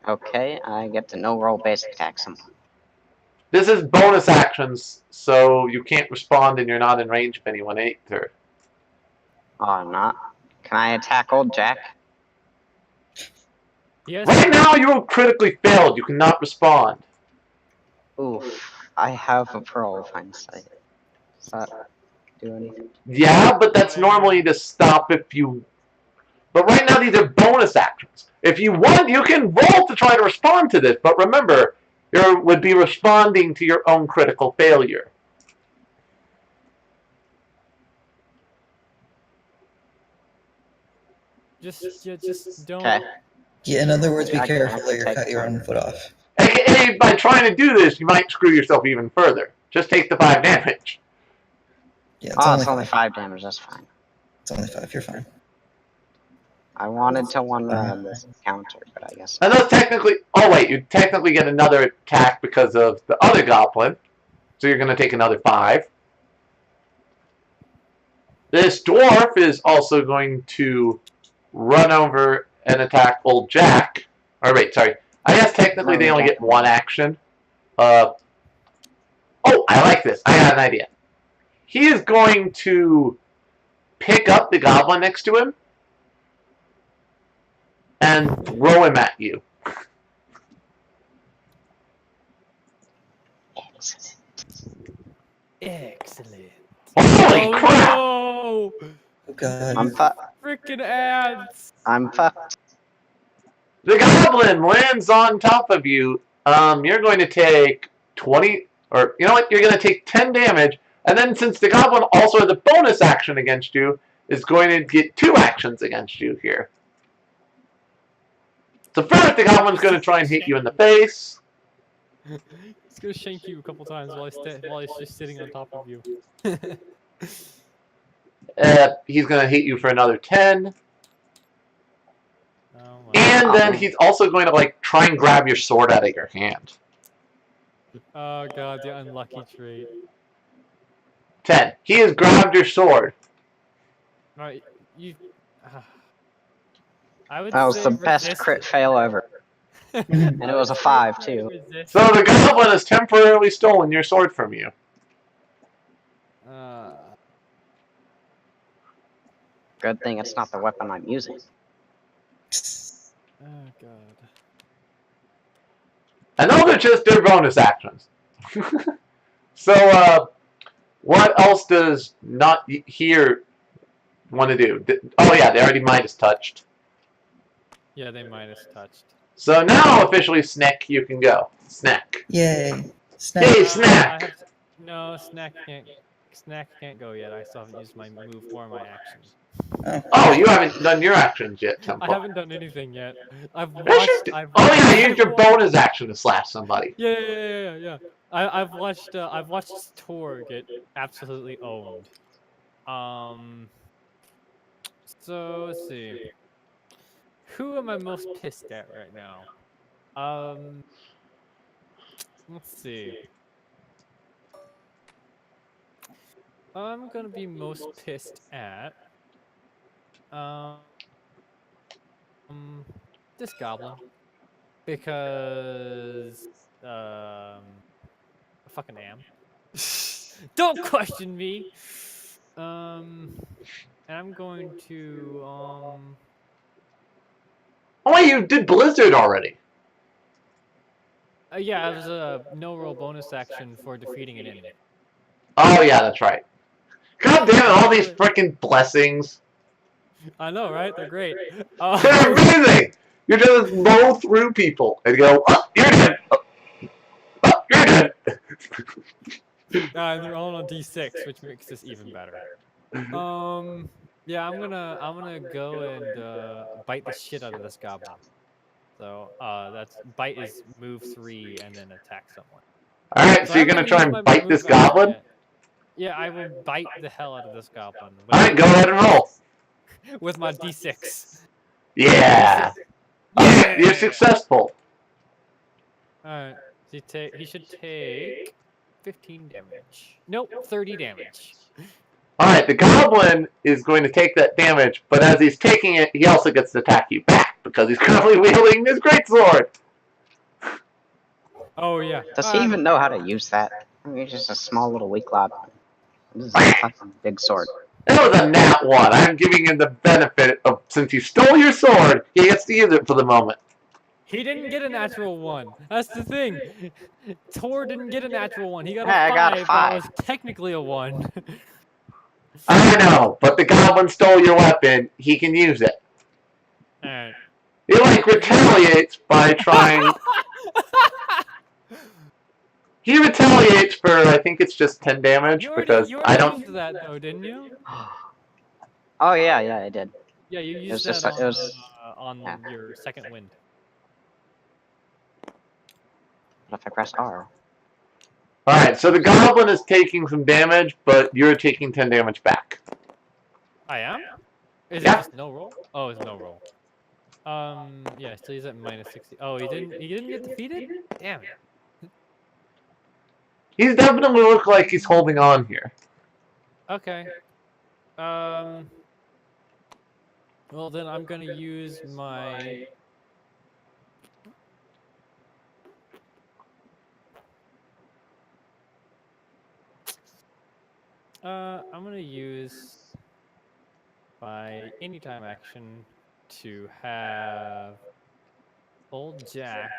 Okay, I get to no roll basic attack someone. This is bonus actions, so you can't respond and you're not in range of anyone either. Oh, I'm not. Can I attack old Jack? Yes. Right now, you critically failed. You cannot respond. Oof. I have a pearl of hindsight. Does that do anything? Yeah, but that's normally to stop if you... But right now, these are bonus actions. If you want, you can roll to try to respond to this. But remember, you would be responding to your own critical failure. Just don't. Okay. Yeah, in other words, be I can careful or you take cut your time. own foot off. AKA, by trying to do this, you might screw yourself even further. Just take the 5 damage. Yeah, Oh, it's only 5 damage, that's fine. It's only 5, you're fine. I wanted to one-run this counter, but I guess... And those technically... Oh, wait, you technically get another attack because of the other goblin. So you're going to take another 5. This dwarf is also going to run over and attack old Jack. Or wait, sorry. I guess technically they only get 1 action. Oh, I like this. I got an idea. He is going to pick up the goblin next to him and throw him at you. Excellent. Holy crap! No! Oh god. I'm fucked. Freaking ads! I'm fucked. The goblin lands on top of you. You're going to take 20, or you know what? You're going to take 10 damage, and then since the goblin also has a bonus action against you, is going to get 2 actions against you here. So first, the goblin's going to try and hit you in the face. He's gonna shank you a couple times while he's just sitting on top of you. He's going to hit you for another 10. Oh, wow. And then he's also going to like try and grab your sword out of your hand. Oh god, the unlucky trait. 10. He has grabbed your sword. Alright, you. I would That was say the best resist crit it. fail ever. And it was a 5, too. Resist So the goblin has temporarily stolen your sword from you. it. Good thing it's not the weapon I'm using. Oh god. And those are just their bonus actions. So, what else does not here want to do? Oh yeah, they already minus touched. Yeah, they minus touched. So now officially Snack, you can go. Snack. Yay. Snack. Hey, I Snack! have to- no, Snack can't go yet. I still haven't used my move or my action. Oh, you haven't done your actions yet, Temple. I haven't done anything yet. I've Yes, watched. you did. Oh yeah, you used your I've watched- bonus action to slash somebody. Yeah. I've watched Tor get absolutely owned. So let's see. Who am I most pissed at right now? Let's see. I'm gonna be most pissed at this goblin because I fucking am. Don't question me. And I'm going to Oh wait, you did Blizzard already. yeah, it was a no roll bonus action for defeating an enemy. Oh yeah, that's right. God damn it, all these frickin' blessings. I know, right? They're great. They're amazing! You just blow through people and go, oh, you're dead. Oh, you're dead. And they're all on D6, which makes this even better. Yeah, I'm gonna go and bite the shit out of this goblin. So that's bite is move 3 and then attack someone. Alright, so you're gonna try and bite this goblin? Yeah, I will bite the hell out of this goblin. Alright, go ahead and roll. With my D6. Yeah. Alright, you're successful. Alright, he should take 15 damage. Nope, 30 damage. Alright, the goblin is going to take that damage, but as he's taking it, he also gets to attack you back because he's currently wielding his greatsword. Oh yeah. Does he even know how to use that? I mean, he's just a small little weak lad. This is a fucking big sword. It was a nat 1. I'm giving him the benefit of, since he stole your sword, he gets to use it for the moment. He didn't get a natural 1. That's the thing. Tor didn't get a natural 1. He got a Yeah, 5. I got a 5. That was technically a 1. I know, but the goblin stole your weapon. He can use it. Alright. He like retaliates by trying. He retaliates for I think it's just 10 damage because you I already don't. used that though, didn't you? Oh yeah, yeah, I did. Yeah, you was used just- that it was- on yeah. your second wind. What if I press R? Alright, so the goblin is taking some damage, but you're taking 10 damage back. I am? Is Yeah. it just no roll? Oh, it's no roll. Yeah, so he's at minus 60. Oh, he didn't get defeated? Damn it. He's definitely look like he's holding on here. Okay. Well then I'm gonna use my I'm gonna use my anytime action to have old Jack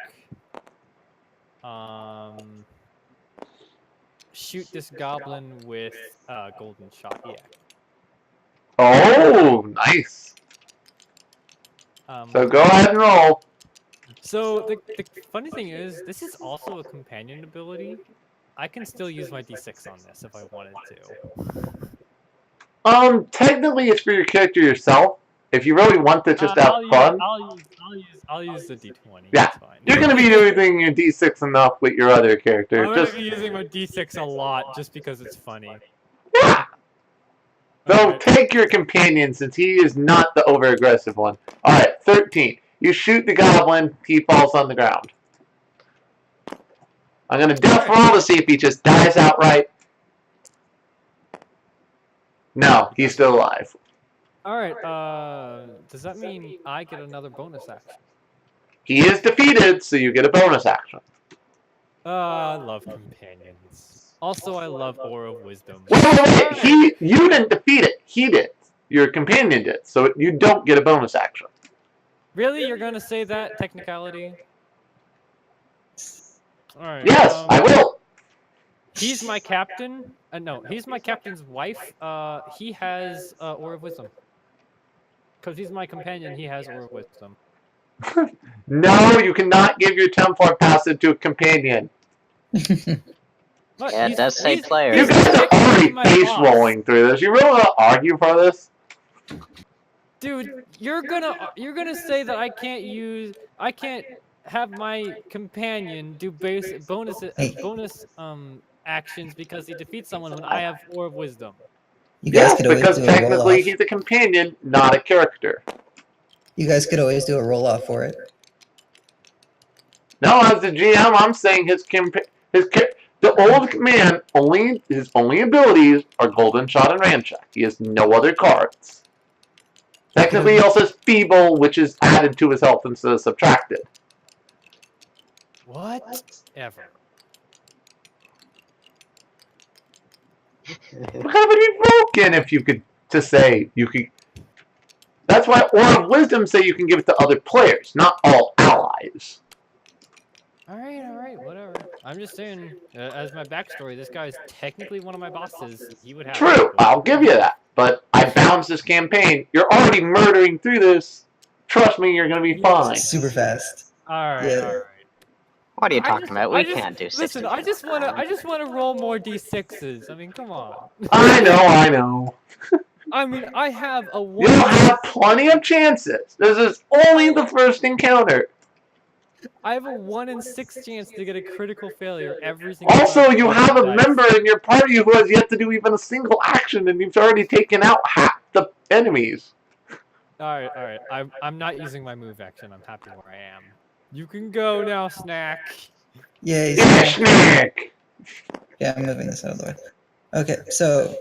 shoot this goblin with golden shot. Yeah. Oh, nice. So go ahead and roll. So the funny thing is, this is also a companion ability. I can still use my D6 on this if I wanted to. Technically it's for your character yourself. If you really want to just have I'll fun. I'll use the D20. Yeah, That's fine. you're gonna be using your D6 enough with your other character. I'm Just gonna be using my D6 a lot just because it's funny. yeah. So Alright. take your companion since he is not the over-aggressive one. Alright, 13. You shoot the goblin, he falls on the ground. I'm gonna death roll to see if he just dies outright. No, he's still alive. Alright, does that mean I get another bonus action? He is defeated, so you get a bonus action. I love companions. Also, I love Aura of Wisdom. Wait. You didn't defeat it. He did. Your companion did. So you don't get a bonus action. Really? You're gonna say that technicality? Alright. Yes, I will. He's my captain. No, he's my captain's wife. He has Aura of Wisdom. Because he's my companion, he has Aura of Wisdom. No, you cannot give your Templar passive to a companion. Look, Yeah, it does say player. You guys are already my face boss. rolling through this. You really want to argue for this? Dude, you're gonna say that I can't have my companion do bonus actions because he defeats someone when I have Aura of Wisdom. You guys Yes, could always because do a roll technically off. he's a companion, not a character. You guys could always do a roll off for it. No, as the GM, I'm saying the old man his only abilities are Golden Shot and Ramcheck. He has no other cards. Technically, he also has Feeble, which is added to his health instead of subtracted. Whatever. What kind of would be broken if you could just say you could? That's why Aura of Wisdom say you can give it to other players, not all allies. Alright, whatever. I'm just saying, as my backstory, this guy's technically one of my bosses. He would have. True, I'll give you that. But I balanced this campaign. You're already murdering through this. Trust me, you're gonna be fine. Super fast. Alright, Yeah. alright. What are you talking about? We can't do 60. Listen, I just wanna roll more D6s. I mean, come on. I know. I mean, I have a You'll 1. have plenty of chances. This is only the first encounter. I have a 1 in 6 chance to get a critical failure every single time. Also, you have a Dice. member in your party who has yet to do even a single action, and you've already taken out half the enemies. Alright. I'm not using my move action. I'm happy where I am. You can go now, Snack. Yay. Yeah, snack. Yeah, I'm moving this out of the way. Okay, so...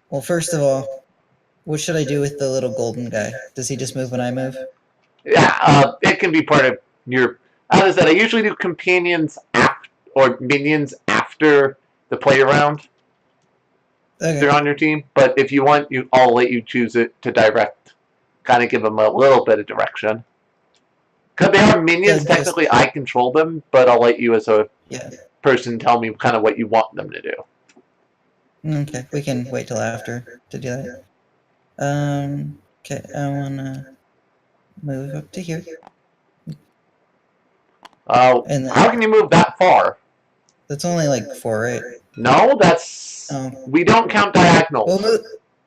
Well, first of all, what should I do with the little golden guy? Does he just move when I move? Yeah, it can be part of your... As I said, I usually do companions or minions after the play around. Okay. They're on your team, but if you want, I'll let you choose it to direct. Kind of give them a little bit of direction. Because they are minions, They're technically I control them, but I'll let you as a Yeah. person tell me kind of what you want them to do. Okay, we can wait till after to do that. Okay, I wanna move up to here. And How can you move that far? that's only like 4, right? No, that's... we don't count diagonals. Well,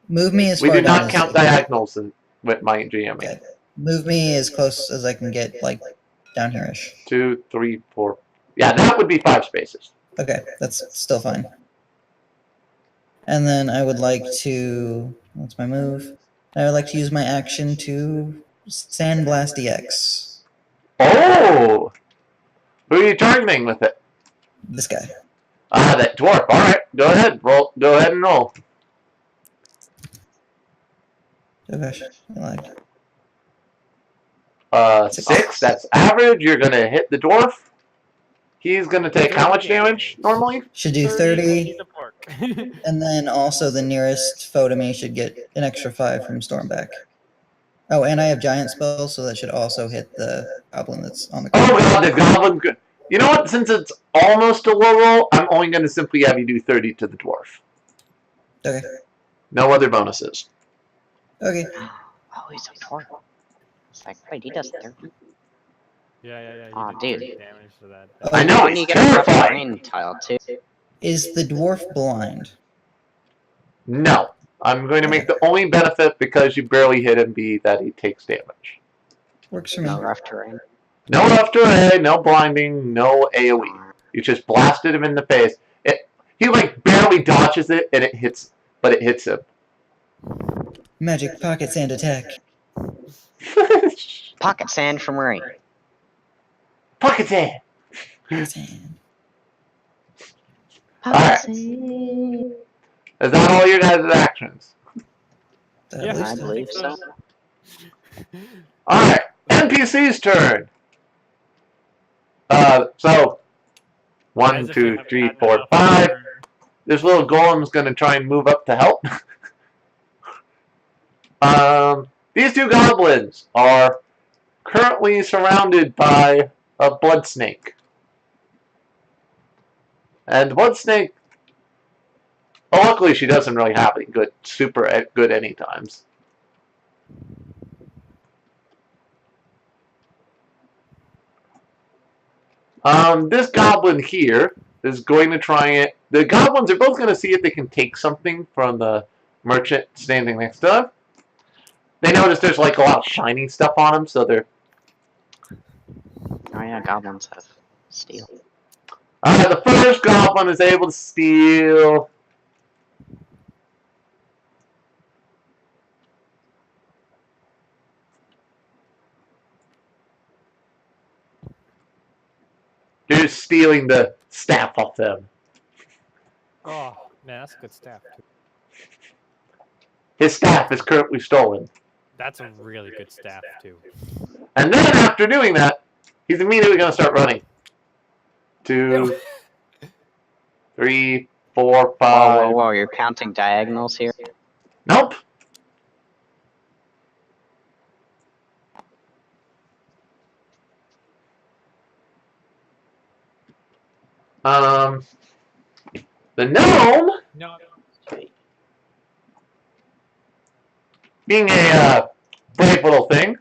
move me as We far do down not as count diagonals with my GMing. Okay. Move me as close as I can get, like, down here-ish. 2, 3, 4. Yeah, that would be 5 spaces. Okay, that's still fine. And then I would like to... What's my move? I would like to use my action to Sandblast EX. Oh! Who are you targeting with it? This guy. Ah, that dwarf. Alright, go ahead. Roll. Go ahead and roll. Oh gosh, I lied. 6, that's average. You're gonna hit the dwarf. He's gonna take how much damage normally? Should do 30. 30. He's a pork. And then also the nearest foe to me should get an extra 5 from Stormback. Oh, and I have giant spells, so that should also hit the goblin that's on the Oh ground. god, the goblin's good. You know what? Since it's almost a low roll, I'm only gonna simply have you do 30 to the dwarf. Okay. No other bonuses. Okay. Oh, he's a pork. It's like, wait, he does 30. Yeah. Aw, You do dude. damage to that. I know, When it's you get a rough terrifying. terrain tile too. Is the dwarf blind? No. I'm going to make the only benefit because you barely hit him be that he takes damage. Works for me. No rough terrain. No rough terrain, no blinding, no AoE. You just blasted him in the face. He like barely dodges it and it hits him. Magic pocket sand attack. Pocket sand from Ray. Pocket sand. Sand. Alright. Is that all your guys' actions? Yeah, I believe so. Alright, NPC's turn. So 1, As if we 2, haven't 3, had 4, enough 5. for- This little golem's gonna try and move up to help. These two goblins are currently surrounded by a blood snake. And the blood snake, well, luckily she doesn't really have any super good any times. This goblin here is going to try it. The goblins are both going to see if they can take something from the merchant standing next to them. They notice there's like a lot of shiny stuff on them, so they're... Oh yeah, goblins have steel. The first goblin is able to steal... You're stealing the staff off them. Oh, man, that's a good staff, too. His staff is currently stolen. That's a really good staff, too. And then after doing that, he's immediately going to start running. 2, 3, 4, 5. Whoa, you're counting diagonals here? Nope. The gnome, No. being a brave little thing,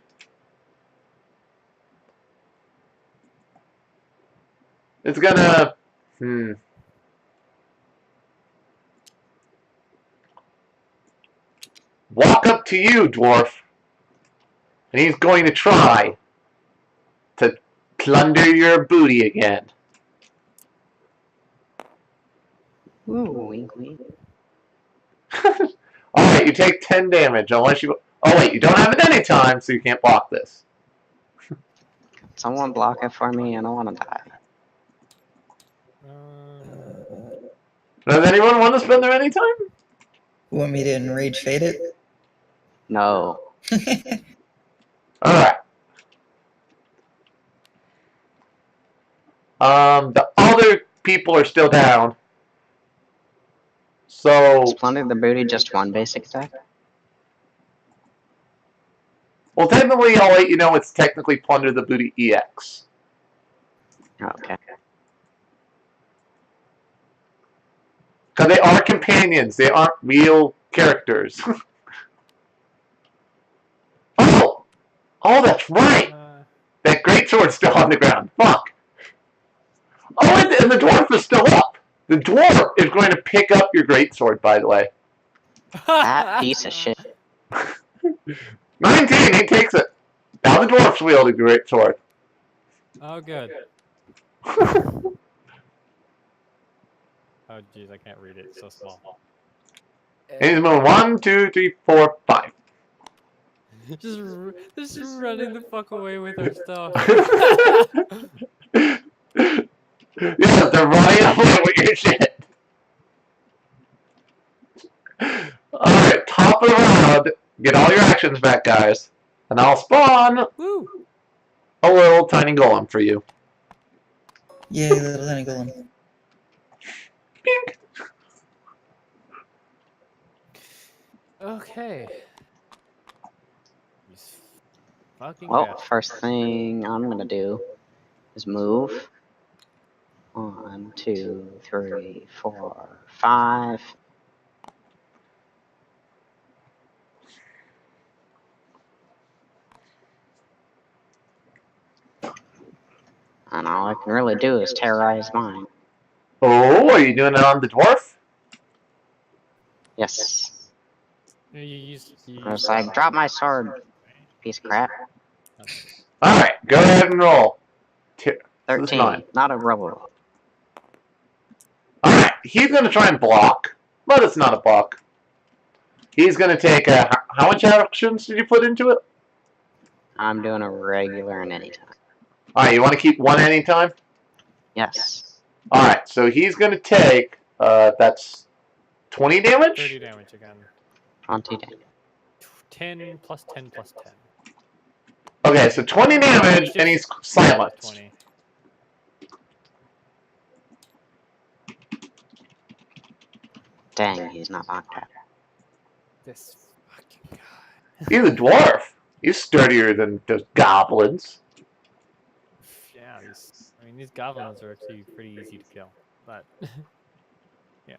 is gonna walk up to you, dwarf, and he's going to try to plunder your booty again. Ooh, wink, wink. Alright, you take 10 damage unless you... Oh wait, you don't have it any time, so you can't block this. Someone block it for me, I don't want to die. Does anyone want to spend their any time? Want me to enrage fade it? No. Alright. The other people are still down. So... Is plundering the booty just one basic attack? Well, technically, I'll let you know it's technically Plunder the Booty EX. Okay. Because they are companions. They aren't real characters. Oh! Oh, that's right! That greatsword's still on the ground. Fuck. Oh, and the dwarf is still up. The dwarf is going to pick up your greatsword, by the way. That piece of shit. 19, he takes it. Now the dwarf's wielding the greatsword. Oh, good. Oh, jeez, I can't read it. It's so small. And he's moving 1, 2, 3, 4, 5. Just running the fuck away with our stuff. Yeah, they're running away with your shit. Alright, top of the round. Get all your actions back, guys. And I'll spawn Woo! a little tiny golem for you. Yay, little tiny golem. Bink. Okay. These fucking Well, bastards. first thing I'm gonna do is move. 1, 2, 3, 4, 5. And all I can really do is terrorize mine. Oh, are you doing it on the dwarf? Yes. You I was like, drop my sword, piece of crap. Alright, go ahead and roll. 13, not a roll. Alright, he's going to try and block, but it's not a block. He's going to take how much actions did you put into it? I'm doing a regular and anytime. Alright, you want to keep one anytime? Yes. Alright, so he's going to take, that's 20 damage? 30 damage again. 20 damage. 10 plus 10 plus 10. Okay, so 20 damage, and he's silenced. 20. Dang, he's not locked out. This fucking guy. He's a dwarf. He's sturdier than those goblins. Yeah, I mean, these goblins are actually pretty easy to kill. But, yeah.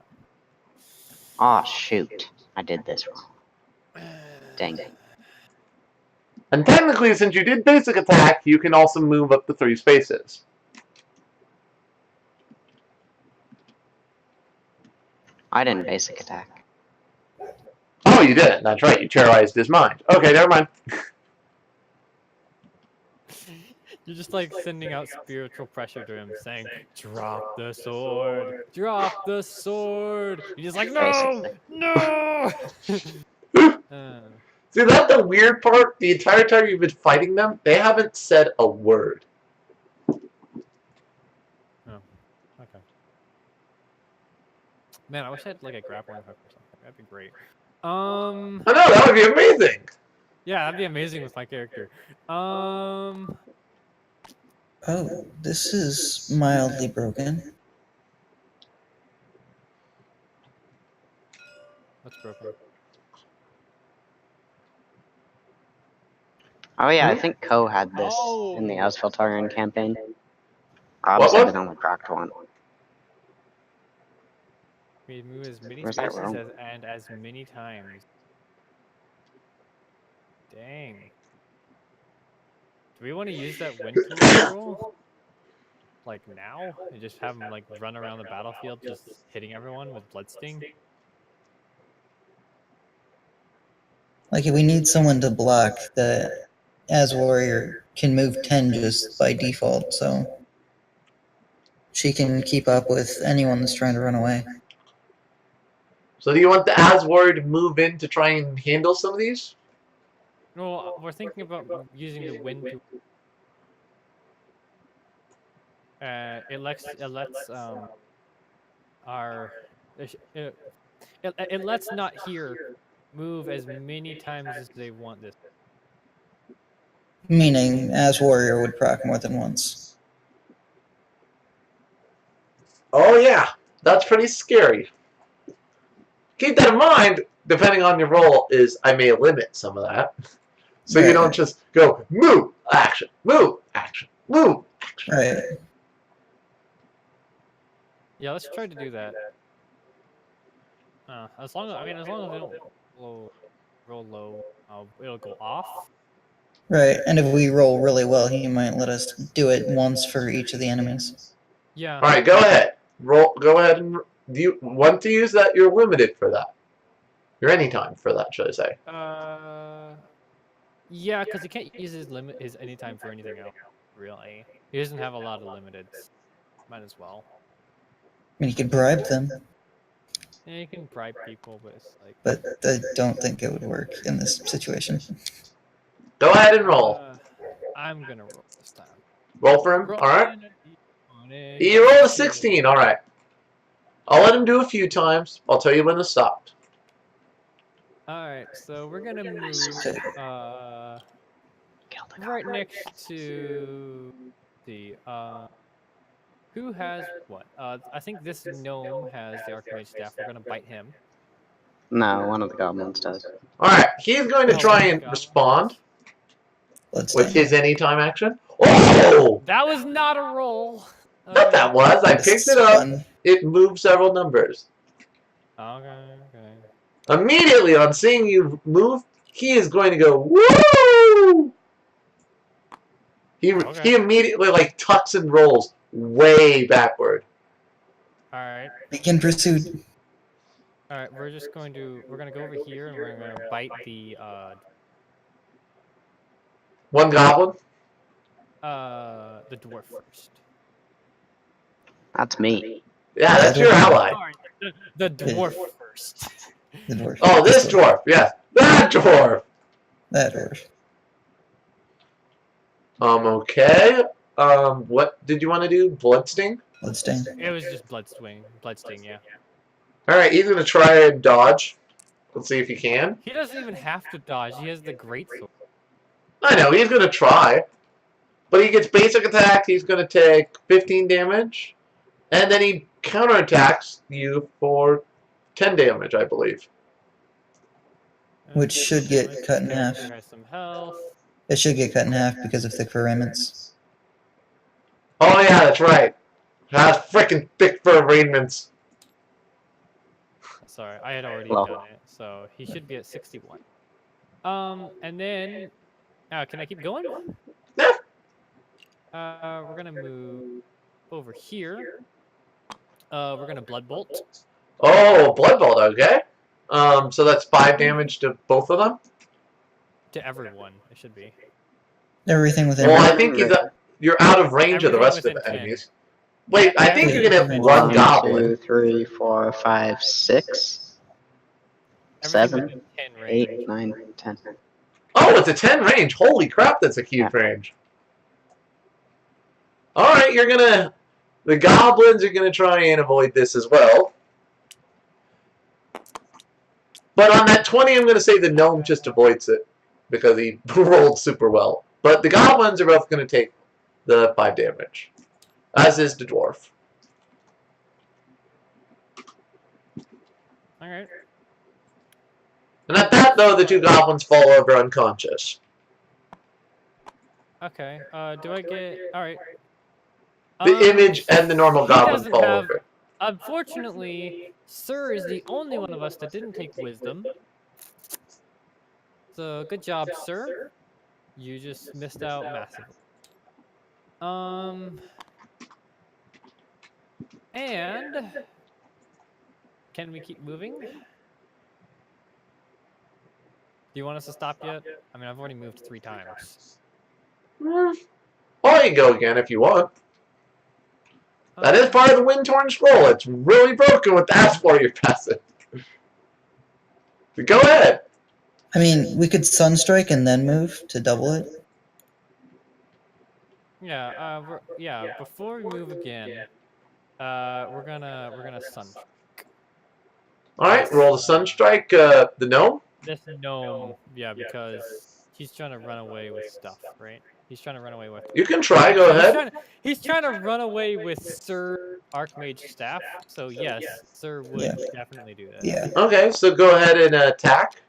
Oh shoot, I did this wrong. Dang it. And technically, since you did basic attack, you can also move up to 3 spaces. I didn't basic attack. Oh, you didn't. That's right. You terrorized his mind. Okay, never mind. You're just like sending out spiritual pressure to him, saying, "Drop the sword! Drop the sword!" He's just like, "No, no!" See, that's the weird part. The entire time you've been fighting them, they haven't said a word. Oh, okay. Man, I wish I had like a grappling hook or something. That'd be great. I know, that would be amazing. Yeah, that'd be amazing with my character. Oh, this is mildly broken. What's broken? Oh yeah, I think Ko had this in the Asphalt campaign. Obviously, I only cracked one. We move as many Where's that spaces room? and as many times. Dang. Do we want to use that wind roll? Like now? And just have him like run around the battlefield just hitting everyone with Bloodsting? Like, we need someone to block. The As Warrior can move 10 just by default, so she can keep up with anyone that's trying to run away. So do you want the Aswar to move in to try and handle some of these? No, we're thinking about using the wind to... it lets our... It lets not here move as many times as they want this. Meaning, As Warrior would proc more than once. Oh yeah, that's pretty scary. Keep that in mind, depending on your role, is I may limit some of that. So you don't just go move, action, move, action, move, action. Right. Yeah, let's try to do that. As long as we don't roll low, it'll go off. Right. And if we roll really well, he might let us do it once for each of the enemies. Yeah. All right, go ahead. Roll. Go ahead and do you want to use that? You're limited for that. You're anytime for that, should I say? Yeah, because he can't use his anytime for anything else. Really, he doesn't have a lot of limiteds. Might as well. I mean, you could bribe them, Yeah, you can bribe people, but it's like. but I don't think it would work in this situation. Go ahead and roll. I'm gonna roll this time. Roll for him. Roll All right. it. You rolled a 16. All right. I'll let him do a few times. I'll tell you when to stop. All right, so we're gonna move right next to the who has what? I think this gnome has the archmage staff. We're gonna bite him. No, one of the goblins does. All right. He's going to try and respond with his anytime action. Oh! That was not a roll. What that was? I picked it up. It moved several numbers. Okay. Immediately on seeing you move, he is going to go woo. He immediately like tucks and rolls way backward. All right. Begin pursuit. All right. We're gonna go over here and we're gonna bite the one goblin. The dwarf first. That's me. Yeah, that's your ally. Sorry, the dwarf first. The dwarf. Oh, this dwarf. Yes, that dwarf. That dwarf. Okay. What did you want to do? Bloodsting? Bloodstain. It was just bloodsting, yeah. All right, he's gonna try and dodge. Let's see if he can. He doesn't even have to dodge. He has the great sword. I know he's gonna try, but he gets basic attack. He's gonna take 15 damage, and then he counterattacks you for 10 damage, I believe. Which should get cut in half. Some health. It should get cut in half because of thick fur raiments. Oh yeah, that's right. Has freaking thick fur raiments. Sorry, I had already done it, so he should be at 61. And then, can I keep going? Yeah. We're gonna move over here. We're gonna blood bolt. Oh, blood bolt. Okay. So that's 5 damage to both of them. To everyone, it should be. Everything within. Well, I think you're out of range of the rest of the enemies. Wait, I think you can have one goblin. 2, 3, 4, 5, 6, 7, 8, 9, 10. Oh, it's a 10 range. Holy crap, that's a huge range. Alright, the goblins are gonna try and avoid this as well. But on that 20, I'm gonna say the gnome just avoids it because he rolled super well. But the goblins are both gonna take the 5 damage, as is the dwarf. Alright. And at that, though, the 2 goblins fall over unconscious. Okay, do I get... Alright. The image and the normal goblin fall over. Unfortunately, Sir is the only one of us that didn't take wisdom. So, good job, Sir. You just missed out massively. And... Can we keep moving? Do you want us to stop yet? I mean, I've already moved 3 times. Well, you can go again if you want. That is part of the Wind-Torn Scroll. It's really broken with that warrior passive. Go ahead. I mean, we could Sunstrike and then move to double it. Yeah, before we move again, we're gonna Sunstrike. Alright, roll the Sunstrike, the gnome. This gnome, yeah, because he's trying to run away with stuff, right? He's trying to run away with... You can try, go ahead. He's trying to run away with Sir Archmage Staff, so yes, Sir would definitely do that. Yeah. Okay, so go ahead and attack.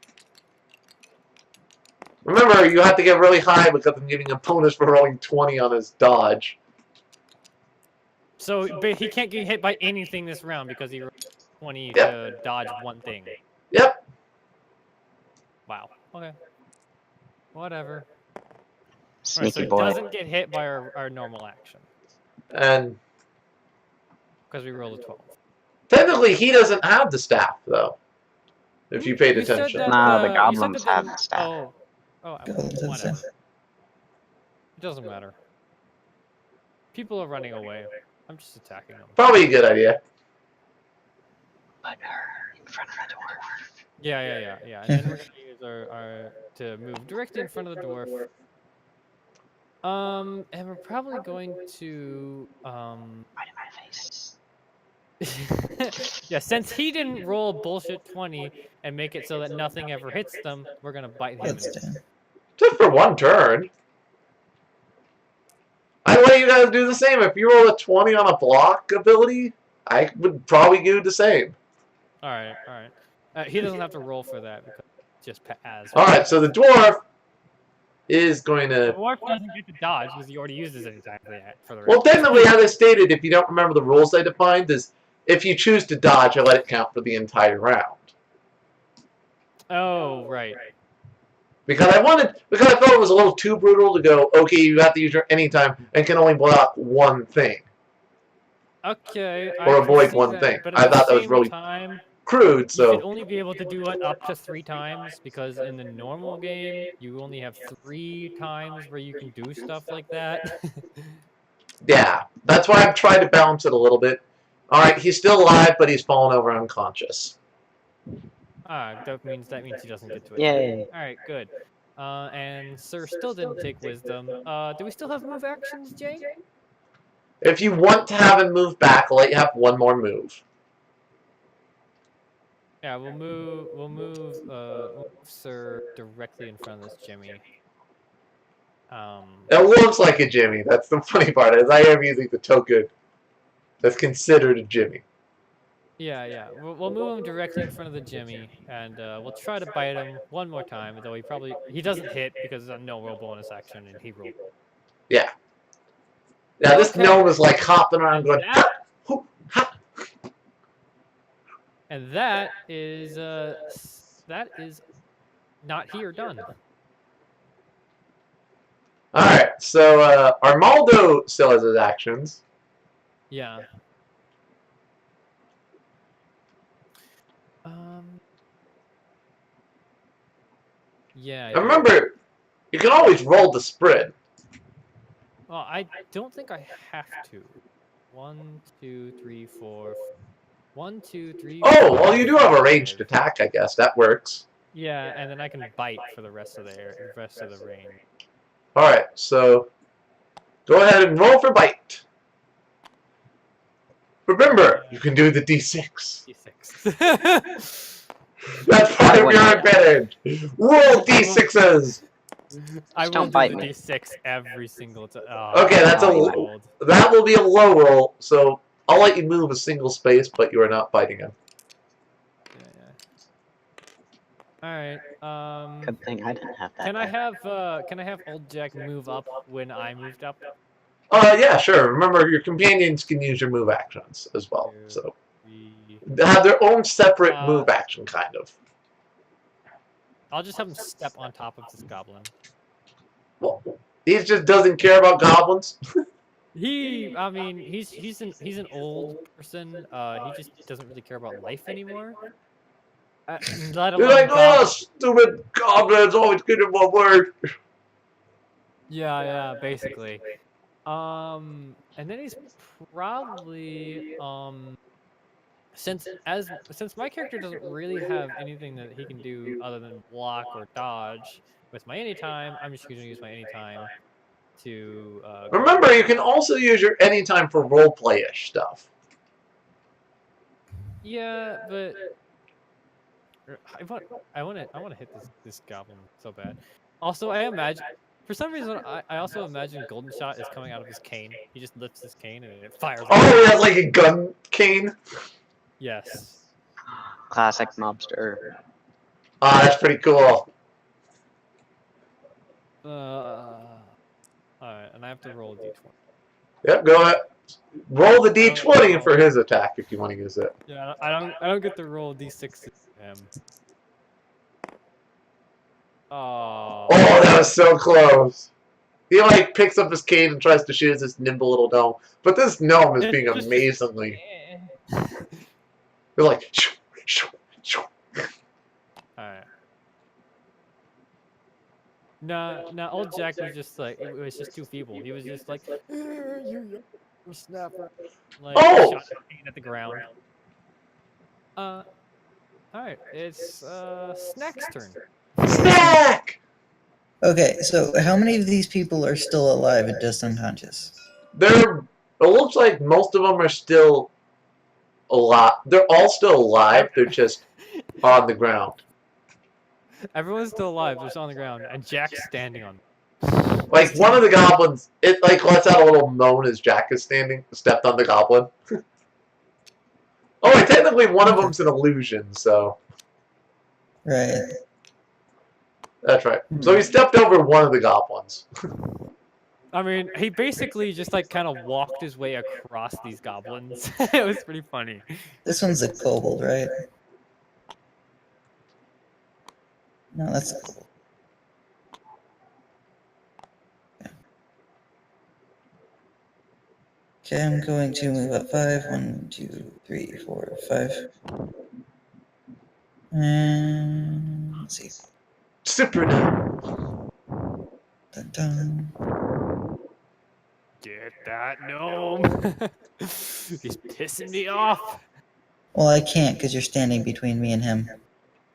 Remember, you have to get really high because I'm giving him bonus for rolling 20 on his dodge. So, but he can't get hit by anything this round because he rolled 20 Yep. to dodge one thing. Yep. Wow. Okay. Whatever. Sneaky Alright, so he boy. doesn't get hit by our normal action And because we rolled a 12. technically, he doesn't have the staff, though. If you paid You said attention. that, No, the you said goblins that have they- the staff. Oh, Goblins have whatever. staff. It doesn't matter. People are running away. I'm just attacking them. Probably a good idea. Put her in front of the door. Yeah. And then we're gonna use our to move directly in front of the dwarf. And we're probably going to Right in my face. yeah, since he didn't roll a bullshit 20 and make it so that nothing ever hits them, we're gonna bite him. That's instead. down. Just for one turn. I want you guys to do the same. If you roll a 20 on a block ability, I would probably do the same. All right. He doesn't have to roll for that because it's just as. Alright, so the dwarf is going The to... dwarf doesn't get to dodge because he already uses it for the Well, round. technically, as I stated, if you don't remember the rules I defined, is if you choose to dodge, I let it count for the entire round. Oh, right. Because I thought it was a little too brutal to go, okay, you have to use your anytime and can only block one thing. Okay. I Or can avoid see one that, thing. But I at the thought that was same really time, crude, you so... should only be able to do it up to 3 times because in the normal game, you only have 3 times where you can do stuff like that. Yeah, that's why I've tried to balance it a little bit. Alright, he's still alive, but he's fallen over unconscious. That means he doesn't get to it. Yay. All right, good. And Sir still didn't take wisdom. Do we still have move actions, Jay? If you want to have him move back, I'll let you have one more move. Yeah, we'll move Sir directly in front of this Jimmy. It looks like a Jimmy. That's the funny part, is I am using the token that's considered a Jimmy. Yeah. We'll move him directly in front of the Jimmy, and we'll try to bite him one more time. Though he doesn't hit because of no roll bonus action, and he rolled. Yeah. Yeah, this Okay. gnome is like hopping around going, That- ha, hoo, ha. And that is not here done. Alright, so Armaldo still has his actions. Yeah. Yeah. And remember, you can always roll the spread. Well, I don't think I have to. 1, 2, 3, 4. 1, 2, 3. Oh, 4, well, you do have a 5. ranged attack, I guess. That works. Yeah, and then I can bite for the rest of the range. Alright, so go ahead and roll for bite. Remember, you can do the D6. D6. That's part of your advantage. Roll D6s. I Just will don't do bite the me. D6 every single time. Okay, that's a- That will be a low roll, so I'll let you move a single space, but you are not biting him. Yeah. All right. Good thing I didn't have that. Can I have Old Jack move up when I moved up? Yeah, sure. Remember, your companions can use your move actions as well. 2, So 3. they have their own separate move action, kind of. I'll just have him step on top of this goblin. Well, he just doesn't care about goblins. I mean, he's an old person. He just doesn't really care about life anymore. Let You're alone like, oh, goblins. stupid goblins, always getting my word. Yeah, basically. And then he's probably since my character doesn't really have anything that he can do other than block or dodge with my anytime, I'm just going to use my anytime to Remember, you can also use your anytime for roleplay-ish stuff. Yeah, but I want to hit this goblin so bad. Also, I imagine for some reason I also imagine Golden Shot is coming out of his cane. He just lifts his cane and it fires. Oh, he has like a gun cane? Yes. Classic mobster. Ah, that's pretty cool. Alright, and I have to roll a d20. Yep, go ahead. Roll the d20 for his attack if you want to use it. Yeah, I don't get to roll d6 to him. Oh, that was so close. He like picks up his cane and tries to shoot this nimble little gnome, but this gnome is being amazingly. They're like. Shoo, shoo, shoo. Alright. No, old Jack was just like, it was just too feeble. He was just like, you snapper. Like, shot the cane at the ground. Alright, it's, Snack's turn. Snack! Okay, so how many of these people are still alive and just unconscious? It looks like most of them are still alive. They're all still alive, they're just on the ground. Everyone's still alive, just on the ground, and Jack's standing on them. Like, one of the goblins, it like lets out a little moan as Jack is stepped on the goblin. Oh, wait, technically one of them's an illusion, so. Right. That's right. So he stepped over one of the goblins. I mean, he basically just like kind of walked his way across these goblins. It was pretty funny. This one's a kobold, right? No, that's a kobold. Okay, I'm going to move up 5. 1, 2, 3, 4, 5. And let's see. Super. Dun, dun. Get that gnome. He's pissing me off. Well, I can't because you're standing between me and him.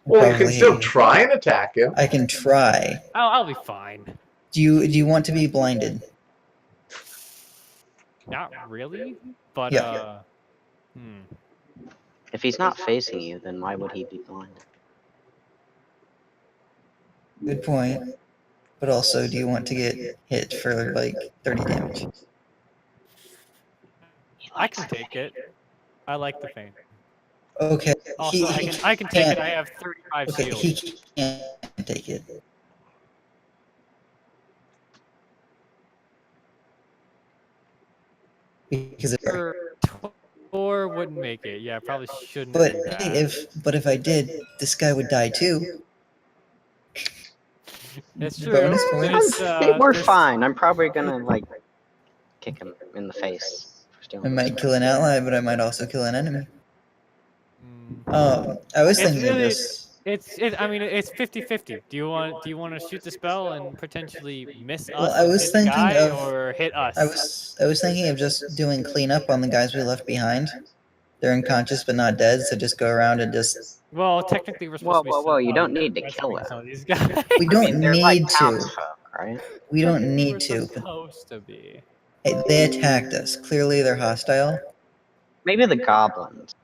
Well, you can Probably- still try and attack him. I can try. I'll be fine. Do you want to be blinded? Not really, but Yeah. If he's not facing you, then why would he be blind? Good point. But also, do you want to get hit for like 30 damage? I can take it. I like the feint. Okay. Also, I can take it. I have 35 Okay, shields. he can't take it. Because Or wouldn't make it. Yeah, probably shouldn't. but do that. hey, if I did, this guy would die too. It's true. bonus points. We're fine. I'm probably gonna like kick him in the face. For I stealing might this kill an ally, but I might also kill an enemy. Mm. I was It's thinking of really- this. I mean, it's 50-50. Do you want to shoot the spell and potentially miss us? Well, I and was hit the thinking guy, of- or hit us. I was thinking of just doing cleanup on the guys we left behind. They're unconscious but not dead, so just go around and just. Well, technically, we're supposed to be. Whoa, you don't need to rescuing kill them. some of these guys. We don't They're need like to. townsfolk, right? We don't We're need to. But, supposed to be. hey, they attacked us. Clearly, they're hostile. Maybe the goblins.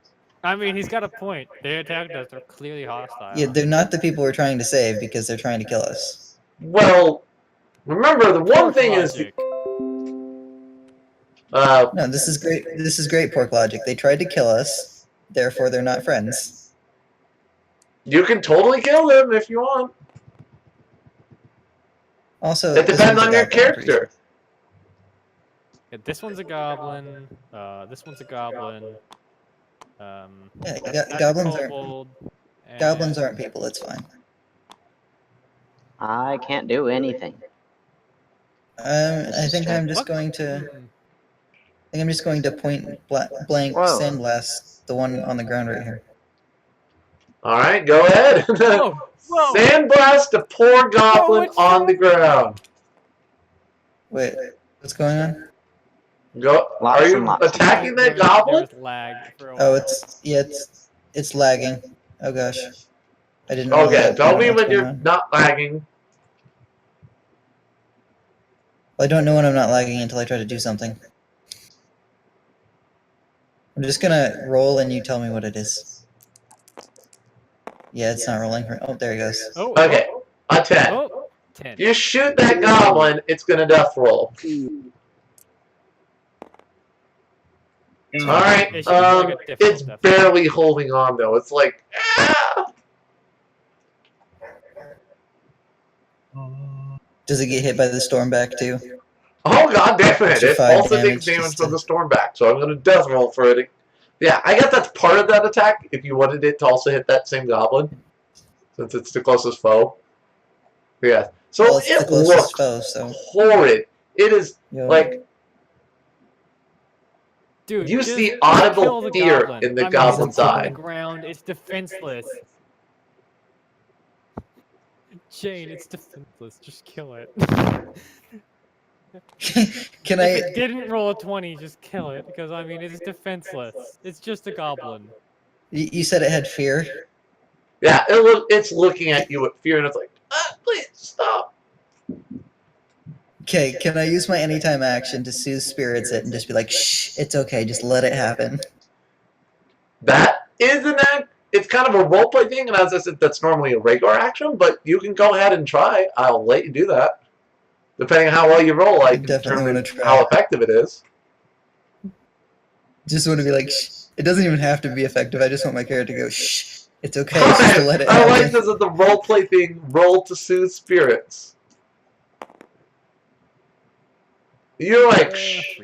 I mean, he's got a point. They attacked us. They're clearly hostile. Yeah, they're not the people we're trying to save because they're trying to kill us. Well, remember the one Pork thing is. logic. No, this is great. This is great pork logic. They tried to kill us, therefore they're not friends. You can totally kill them if you want. Also, It this depends one's a on your goblin priest. character. Yeah, this one's a goblin. This one's a goblin. Yeah, That's a goblins aren't kobold, goblins and- aren't people. It's fine. I can't do anything. I think I'm just What? going to. I think I'm just going to point blank Whoa. sandblast the one on the ground right here. Alright, go ahead. Whoa! Whoa! Sandblast a poor goblin what's on the ground. Wait, what's going on? Go. Lots Are you and lots of attacking that There goblin? was lag for a Oh, while. it's lagging. Oh gosh, I didn't. Okay, realize- tell me what's when going you're on. not lagging. Well, I don't know when I'm not lagging until I try to do something. I'm just gonna roll and you tell me what it is. Yeah, it's not rolling. Oh, there he goes. Oh, Okay, a 10. Oh, 10. You shoot that goblin, it's gonna death roll. Alright, It should be like a difficult it's death. barely holding on though. It's like, ah! Does it get hit by the storm back too? Oh god damn it! Extra It 5 also takes damage damage just from to- the storm back, so I'm gonna death roll for it. Yeah, I guess that's part of that attack. If you wanted it to also hit that same goblin, since it's the closest foe. Yeah. So Well, it's the it closest looks foe, so horrid. It is yo. like Dude, you just see kill audible the fear goblin. in the I mean, goblin's it's on eye. the ground. It's defenseless. Jane, it's defenseless. Just kill it. Can If I? it didn't roll a 20, just kill it. Because, I mean, it's defenseless. It's just a goblin. You said it had fear. Yeah, it's looking at you with fear, and it's like, please stop. Okay, can I use my anytime action to soothe spirits it and just be like, shh, it's okay, just let it happen. That is an act. It's kind of a roleplay thing, and as I said, that's normally a regular action, but you can go ahead and try. I'll let you do that. Depending on how well you roll, I can definitely determine wanna try. how effective it is. Just want to be like, shh. It doesn't even have to be effective. I just want my character to go, shh, it's okay, just to let it I happen. like this as the roleplay thing. Roll to soothe spirits. You're like, shh,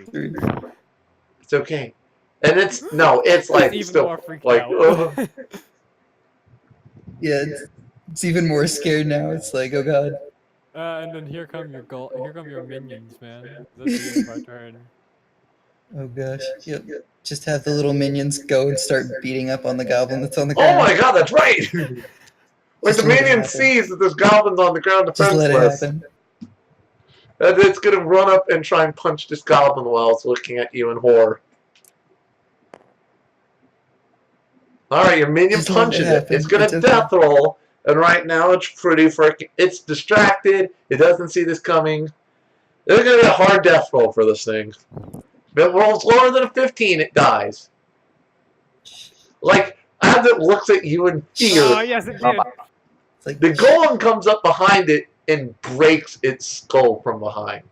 it's okay, and it's like even still more freaked like. out. Yeah, it's even more scared now. It's like, oh god. And then here come your minions, man. That's the end of our turn. Oh gosh. Yep. Just have the little minions go and start beating up on the goblin that's on the Oh ground. my god, that's right! Like Just the let it minion happen. sees that there's goblins on the ground Just let it defenseless. happen. And it's gonna run up and try and punch this goblin while it's looking at you in horror. Alright, your minion Just let it punches it. happen. It's gonna It's okay. death roll, and right now it's pretty freaking. It's distracted. It doesn't see this coming. It's gonna be a hard death roll for this thing. If it rolls lower than a 15, it dies. Like, as it looks at you in fear, Oh, yes, it did. It's like, the golem comes up behind it and breaks its skull from behind.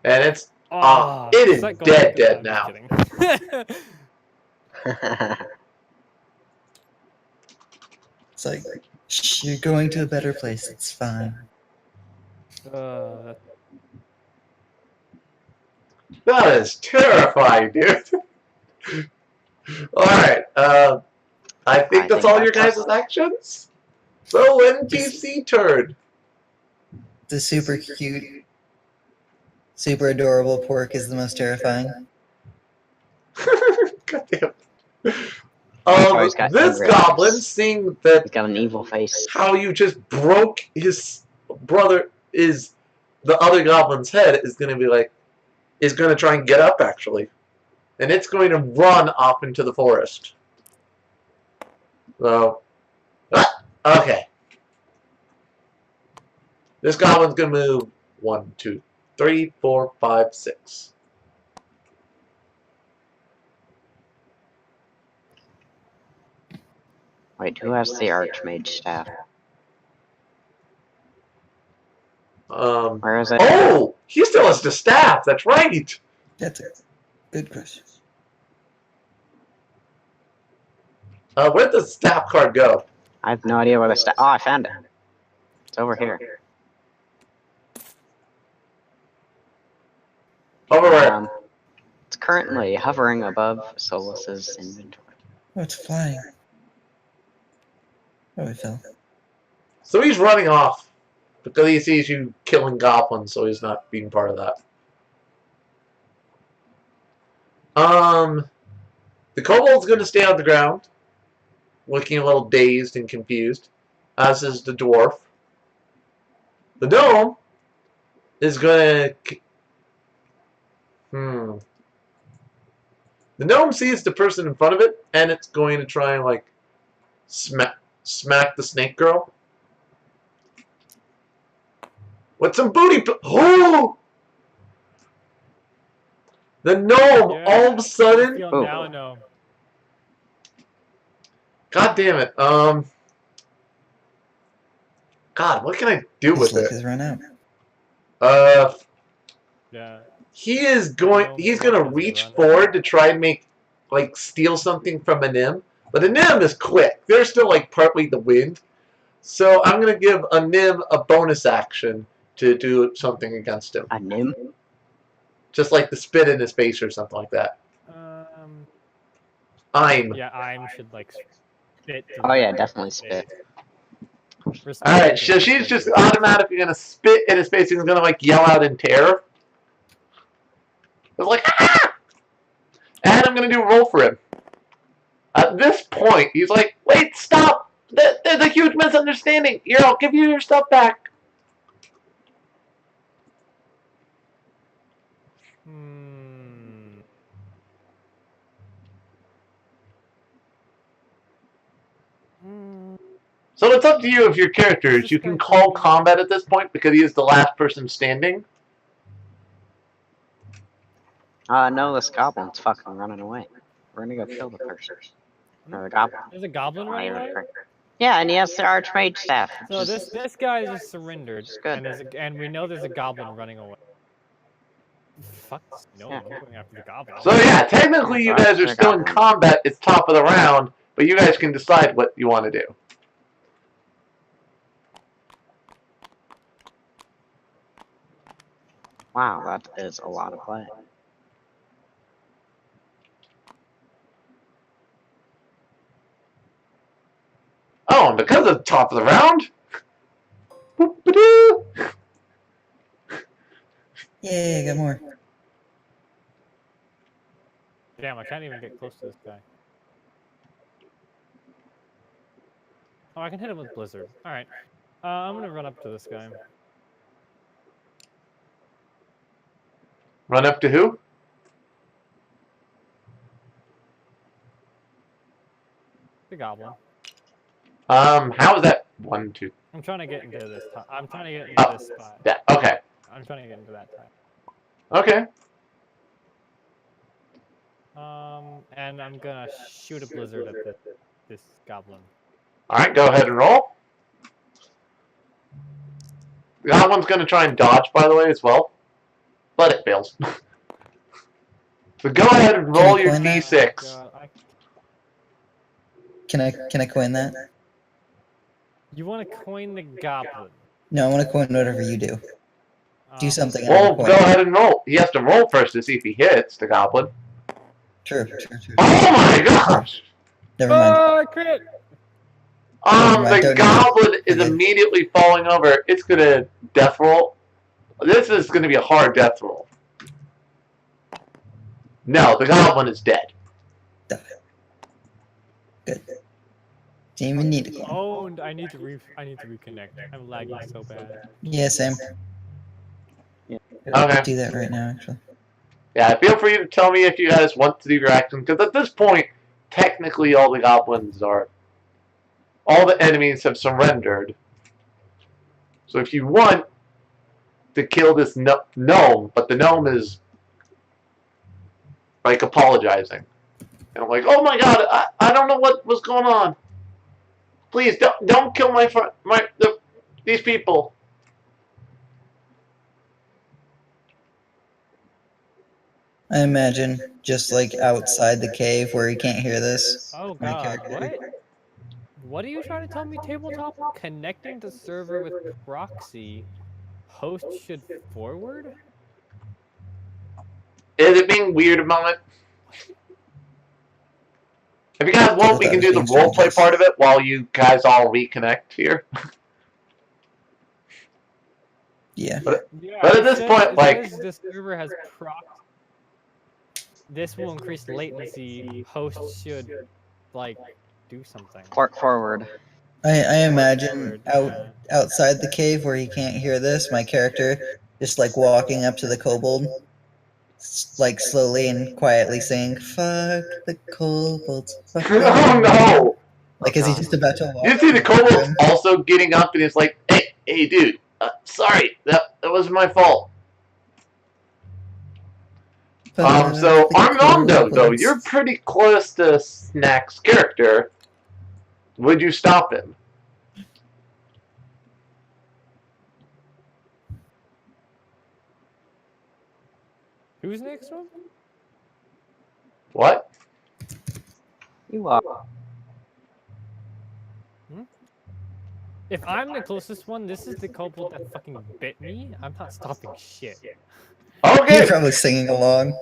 And it's it is that gold dead, is- dead I'm now. just kidding. it's like, shh, you're going to a better place. It's fine. Uh, That is terrifying, dude. Alright, I think that's all your guys' actions. So NPC turn. The super cute, super adorable pork is the most terrifying. God damn. he's got This angry goblin, eyes. seeing that He's got an evil face. how you just broke his brother is the other goblin's head, is gonna be like, is gonna try and get up actually, and it's going to run off into the forest. So, okay, this goblin's gonna move 1, 2, 3, 4, 5, 6. Wait, who has the Archmage staff? Where is it? Oh, he still has the staff. That's right. That's a good question. Where'd the staff card go? I have no idea where the staff. Oh, I found it. It's over here. Over where? It's currently hovering above Solus's inventory. Oh, it's flying. Oh, it fell. So he's running off because he sees you killing goblins, so he's not being part of that. The kobold's going to stay on the ground, looking a little dazed and confused, as is the dwarf. The gnome is going to... The gnome sees the person in front of it, and it's going to try and, like, smack the snake girl. With some booty... Oh! The gnome, Yeah. all of a sudden... feel now, no. God damn it. God, what can I do His with luck it? has run out. Yeah. He's going to reach forward to try and steal something from an imp. But an imp is quick. They're still, like, partly the wind. So I'm going to give a Nim a bonus action to do something against him. A nim? Just like the spit in his face or something like that. Yeah, I'm should like spit. Oh yeah, definitely spit. Alright, so she's just automatically going to spit in his face. He's going to like yell out in terror. It's like, ah! And I'm going to do a roll for him. At this point, he's like, wait, stop! There's a huge misunderstanding. Here, I'll give you your stuff back. So it's up to you if your characters. You can call combat at this point because he is the last person standing. No, this goblin's fucking running away. We're gonna go kill the person. Or the goblin. There's a goblin running away? Yeah, and he has the archmage staff. So this guy just surrendered, good. and we know there's a goblin running away. Fuck no, I'm going after the goblin. So yeah, technically you guys are still in combat. It's top of the round, but you guys can decide what you want to do. Wow, that is a lot of play. Oh, and because of top of the round. Whoop-a-doo. Yeah, got more. Damn, I can't even get close to this guy. Oh, I can hit him with Blizzard. Alright. I'm gonna run up to this guy. Run up to who? The goblin. How is that? 1, 2. I'm trying to get into this. I'm trying to get into this spot. Yeah. Okay. I'm trying to get into that time. Okay. And I'm gonna shoot a blizzard at this goblin. All right. Go ahead and roll. The goblin's gonna try and dodge, by the way, as well, but it fails. So go ahead and roll your d6. Can I coin that? You want to coin the goblin? No, I want to coin whatever you do. Do something. Well, go ahead and roll. He has to roll first to see if he hits the goblin. True. Oh my gosh! Never mind. Oh, crit! The goblin is immediately falling over. It's gonna death roll. This is gonna be a hard death roll. No, the goblin is dead. Good. Didn't even need to coin. Oh, and I need to reconnect. I'm lagging so bad. Yeah, same. Okay. Do that right now, actually. Yeah, feel free to tell me if you guys want to do your action, because at this point, technically all the goblins are... all the enemies have surrendered. So if you want to kill this gnome, but the gnome is, like, apologizing. And I'm like, oh my god, I don't know what was going on. Please, don't kill these people. I imagine just like outside the cave where he can't hear this. Oh my god, character. what? What are you trying to tell me, tabletop? Connecting to server with proxy. Host should forward? Is it being weird a moment? If you guys want, we can do the roleplay part of it while you guys all reconnect here. Yeah. But at this point, like... the server has proxy. This will increase latency. Host should, like, do something. Port forward. I imagine outside the cave where he can't hear this, my character just like walking up to the kobold, like slowly and quietly saying, "Fuck the kobolds." Fuck them." Oh no! Like, is he just about to walk? You see the kobold also getting up and it's like, hey dude, sorry, that was my fault. So Armando, though, you're pretty close to Snack's character. Would you stop him? Who's next one? What? You are. If I'm the closest one, this is the kobold that fucking bit me. I'm not stopping shit. Okay. You're probably singing along.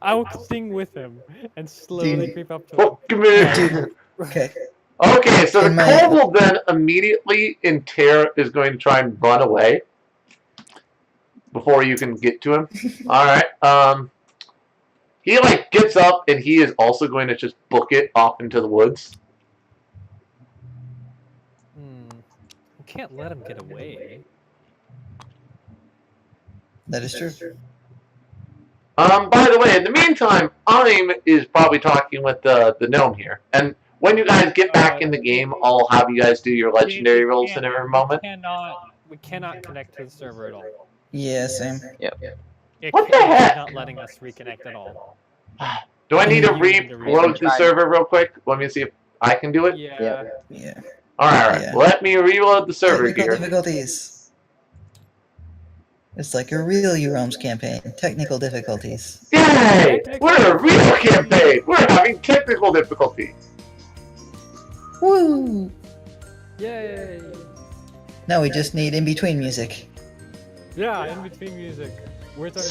I will sing with him and slowly Dude. creep up to him. Fuck me. Dude. Okay. Okay, so the In my- kobold then immediately in terror is going to try and run away before you can get to him. Alright, he like gets up and he is also going to just book it off into the woods. You can't let him get away. That is true. By the way, in the meantime, I'm is probably talking with the gnome here. And when you guys get back in the game, I'll have you guys do your legendary rolls in a moment. We cannot connect to the server at all. Yeah, same. What the heck? It's not letting us reconnect at all. Do I need to You need to reload the server real quick? Let me see if I can do it. Yeah. Yeah. Alright, Yeah. let me reload the server Technical here. difficulties. It's like a real Urealms campaign. Technical difficulties. Yay! We're a real campaign! We're having technical difficulties! Woo! Yay! Now we just need in-between music. Yeah, in between music. Where's our